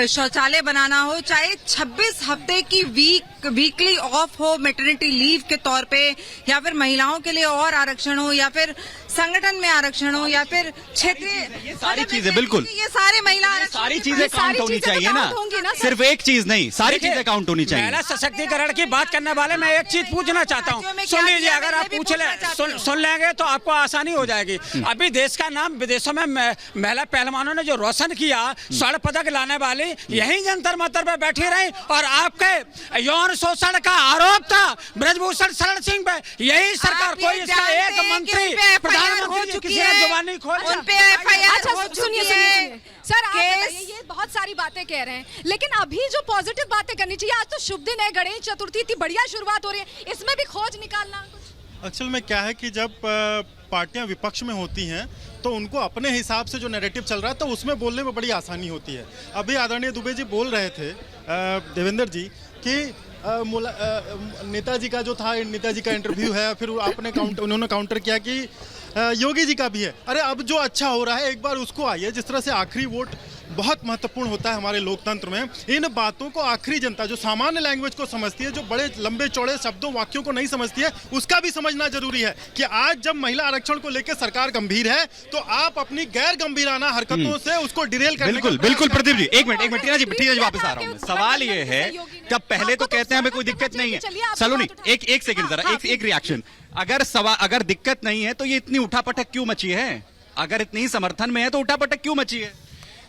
शौचालय बनाना हो, चाहे 26 हफ्ते की वीक वीकली ऑफ हो मैटरनिटी लीव के तौर पे, या फिर महिलाओं के लिए और आरक्षण हो, या फिर संगठन में आरक्षण हो, या फिर क्षेत्रीय सारी चीजें, बिल्कुल ये सारे महिला आरक्षण, सारी चीजें काउंट होनी चाहिए ना, सिर्फ एक चीज नहीं, सारी चीजें काउंट होनी चाहिए। महिला सशक्तिकरण की बात करने वाले मैं एक चीज पूछना चाहता हूँ, सुन लीजिए, अगर आप सुन लेंगे तो आपको आसानी हो जाएगी। अभी देश का नाम विदेशों में महिला पहलवानों ने जो रोशन किया, स्वर्ण पदक लाने वाली यही जंतर मंतर पे बैठी रही, और आपके यौन शोषण का आरोप था ब्रजभूषण शरण सिंह पे, यही सरकार, कोई इसका एक मंत्री प्रधानमंत्री किसी ने जुबान नहीं खोली। अच्छा सुनिए सर, आप बताइए, ये बहुत सारी बातें कह रहे हैं, लेकिन अभी जो पॉजिटिव बातें करनी चाहिए, आज तो शुभ दिन है, गणेश चतुर्थी, इतनी बढ़िया शुरुआत हो रही है, इसमें भी खोज निकालना कुछ। एक्चुअल में क्या है कि जब पार्टियां विपक्ष में होती हैं तो उनको अपने हिसाब से जो नैरेटिव चल रहा है तो उसमें बोलने में बड़ी आसानी होती है। अभी आदरणीय दुबे जी बोल रहे थे, देवेंद्र जी, कि नेताजी का जो था, नेताजी का इंटरव्यू है, फिर उन्होंने काउंटर किया कि योगी जी का भी है। अरे अब जो अच्छा हो रहा है एक बार उसको आइए, जिस तरह से आखिरी वोट बहुत महत्वपूर्ण होता है हमारे लोकतंत्र में, इन बातों को आखिरी जनता जो सामान्य लैंग्वेज को समझती है, जो बड़े लंबे चौड़े शब्दों वाक्यों को नहीं समझती है, उसका भी समझना जरूरी है कि आज जब महिला आरक्षण को लेकर सरकार गंभीर है तो आप अपनी गैर गंभीराना हरकतों से उसको डिरेल करने बिल्कुल बिल्कुल प्रदीप जी, एक मिनट टीना जी वापस आ रहा हूँ। सवाल ये है, जब पहले तो कहते हैं हमें कोई दिक्कत नहीं है, सलोनी एक सेकंड जरा, एक रिएक्शन, अगर दिक्कत नहीं है तो ये इतनी उठापटक क्यों मची है? अगर इतनी समर्थन में है तो उठापटक क्यों मची है?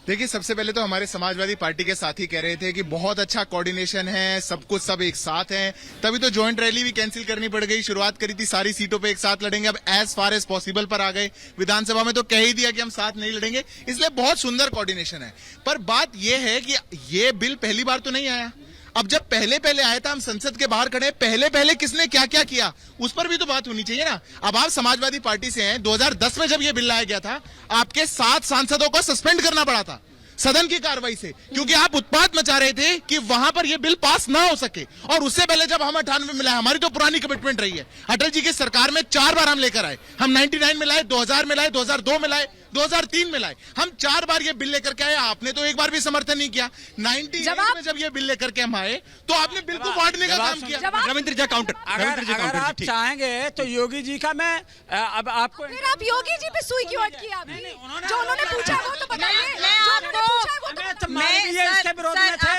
देखिए, सबसे पहले तो हमारे समाजवादी पार्टी के साथी कह रहे थे कि बहुत अच्छा कोऑर्डिनेशन है, सब कुछ सब एक साथ हैं, तभी तो जॉइंट रैली भी कैंसिल करनी पड़ गई। शुरुआत करी थी सारी सीटों पे एक साथ लड़ेंगे, अब एज फार एज पॉसिबल पर आ गए। विधानसभा में तो कह ही दिया कि हम साथ नहीं लड़ेंगे, इसलिए बहुत सुंदर कोऑर्डिनेशन है। पर बात यह है कि ये बिल पहली बार तो नहीं आया। अब जब पहले आया था, हम संसद के बाहर खड़े, पहले किसने क्या क्या किया उस पर भी तो बात होनी चाहिए ना। अब आप समाजवादी पार्टी से हैं, 2010 में जब ये बिल लाया गया था, आपके 7 सांसदों को सस्पेंड करना पड़ा था सदन की कार्रवाई से, क्योंकि आप उत्पात मचा रहे थे कि वहां पर यह बिल पास ना हो सके। और उससे पहले जब हम 98 में लाए, हमारी तो पुरानी कमिटमेंट रही है, अटल जी की सरकार में 4 बार हम लेकर आए, हम 99 में लाए, 2000 में लाए, 2002 में लाए, 2003 में लाए, हम 4 बार ये बिल लेकर के आए। आपने तो एक बार भी समर्थन नहीं किया। 98 में जब ये बिल लेकर के हम आए तो आपने बिल को बांटने का काम किया। रविंद्र जी काउंटर, अगर आप चाहेंगे तो योगी जी का मैं अब आपको, फिर आप योगी जी पे सुई क्यों अटकी आपने? जो उन्होंने पूछा वो तो बताइए।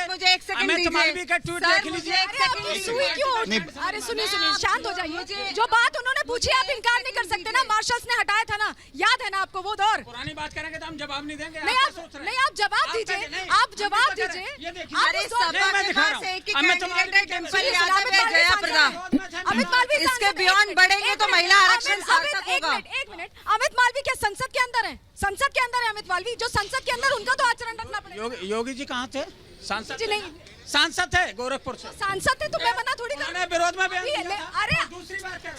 मुझे एक सेकंड दीजिए। अरे सुनिए, शांत हो जाइए। जो बात उन्होंने पूछी आप इनकार नहीं कर सकते ना। मार्शल्स ने हटाया था ना, याद है ना आपको वो दौर? पुरानी बात करेंगे तो हम जवाब नहीं देंगे। नहीं, आप जवाब दीजिए, आप जवाब दीजिए। अमित मालवीय इसके बियॉन्ड बढ़ेंगे तो महिला आरक्षण सार्थक होगा। एक मिनट, अमित मालवीय क्या संसद के अंदर है? संसद के अंदर है अमित मालवीय, जो संसद के अंदर, उनका तो आचरण रखना पड़ेगा। योगी जी कहाँ थे? सांसद जी नहीं, सांसद थे गोरखपुर से। सांसद थे तो मैं मना थोड़ी कर, विरोध में अरे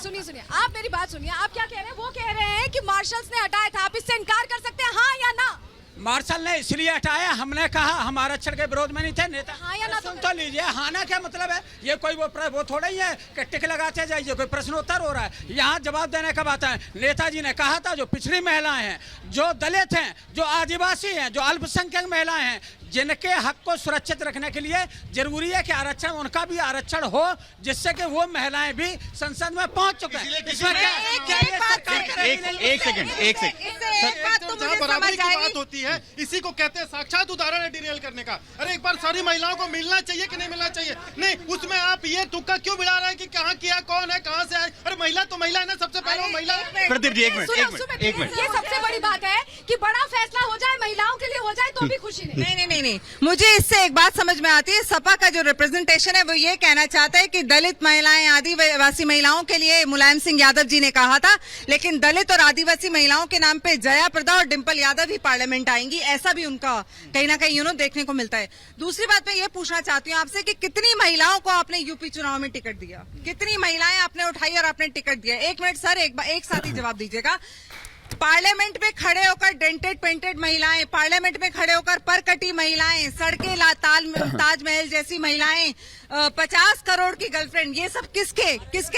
सुनिए, आप मेरी बात सुनिए। आप क्या कह रहे हैं? वो कह रहे हैं कि मार्शल्स ने हटाया था, आप इससे इनकार कर सकते हैं, हाँ या ना? मार्शल ने इसलिए हटाया, हमने कहा हम आरक्षण के विरोध में नहीं थे। नेता हाँ या ना सुन तो लीजिए, हाँ ना क्या मतलब है? ये कोई वो थोड़ा ही है कि टिक लगाते जाइए, कोई प्रश्नोत्तर हो रहा है। यहाँ जवाब देने का बात है। नेताजी ने कहा था जो पिछड़ी महिलाएं हैं, जो दलित हैं, जो आदिवासी हैं, जो अल्पसंख्यक महिलाएं हैं, जिनके हक को सुरक्षित रखने के लिए जरूरी है कि आरक्षण, उनका भी आरक्षण हो, जिससे कि वो महिलाएं भी संसद में पहुंच चुके हैं। बराबरी की बात होती है, इसी को कहते हैं साक्षात उदाहरण है डिरेल करने का। अरे एक बार सारी महिलाओं को मिलना चाहिए कि नहीं मिलना चाहिए? नहीं, उसमें आप ये तुक्का क्यों बिड़ा रहे हैं कि कहाँ किया, कौन है, कहाँ से आए? अरे महिला तो महिला है ना, सबसे पहले महिला। प्रदीप जी एक मिनट, ये सबसे बड़ी बात है कि बड़ा फैसला हो जाए, महिलाओं के लिए हो जाए तो भी खुशी नहीं। मुझे इससे एक बात समझ में आती है। सपा का जो रिप्रेजेंटेशन है वो ये कहना चाहता है कि दलित महिलाएं, आदिवासी महिलाओं के लिए मुलायम सिंह यादव जी ने कहा था, लेकिन दलित और आदिवासी महिलाओं के नाम पे जया प्रदा और डिंपल यादव ही पार्लियामेंट आएंगी, ऐसा भी उनका कहीं ना कहीं देखने को मिलता है। दूसरी बात मैं ये पूछना चाहती हूँ आपसे कि कितनी महिलाओं को आपने यूपी चुनाव में टिकट दिया? कितनी महिलाएं आपने उठाई और आपने टिकट दिया? एक मिनट सर, एक साथ ही जवाब दीजिएगा। पार्लियामेंट में खड़े होकर डेंटेड पेंटेड महिलाएं, पार्लियामेंट में खड़े होकर परकटी महिलाएं, सड़कें ताजमहल जैसी महिलाएं, 50 करोड़ की गर्लफ्रेंड, ये सब किसके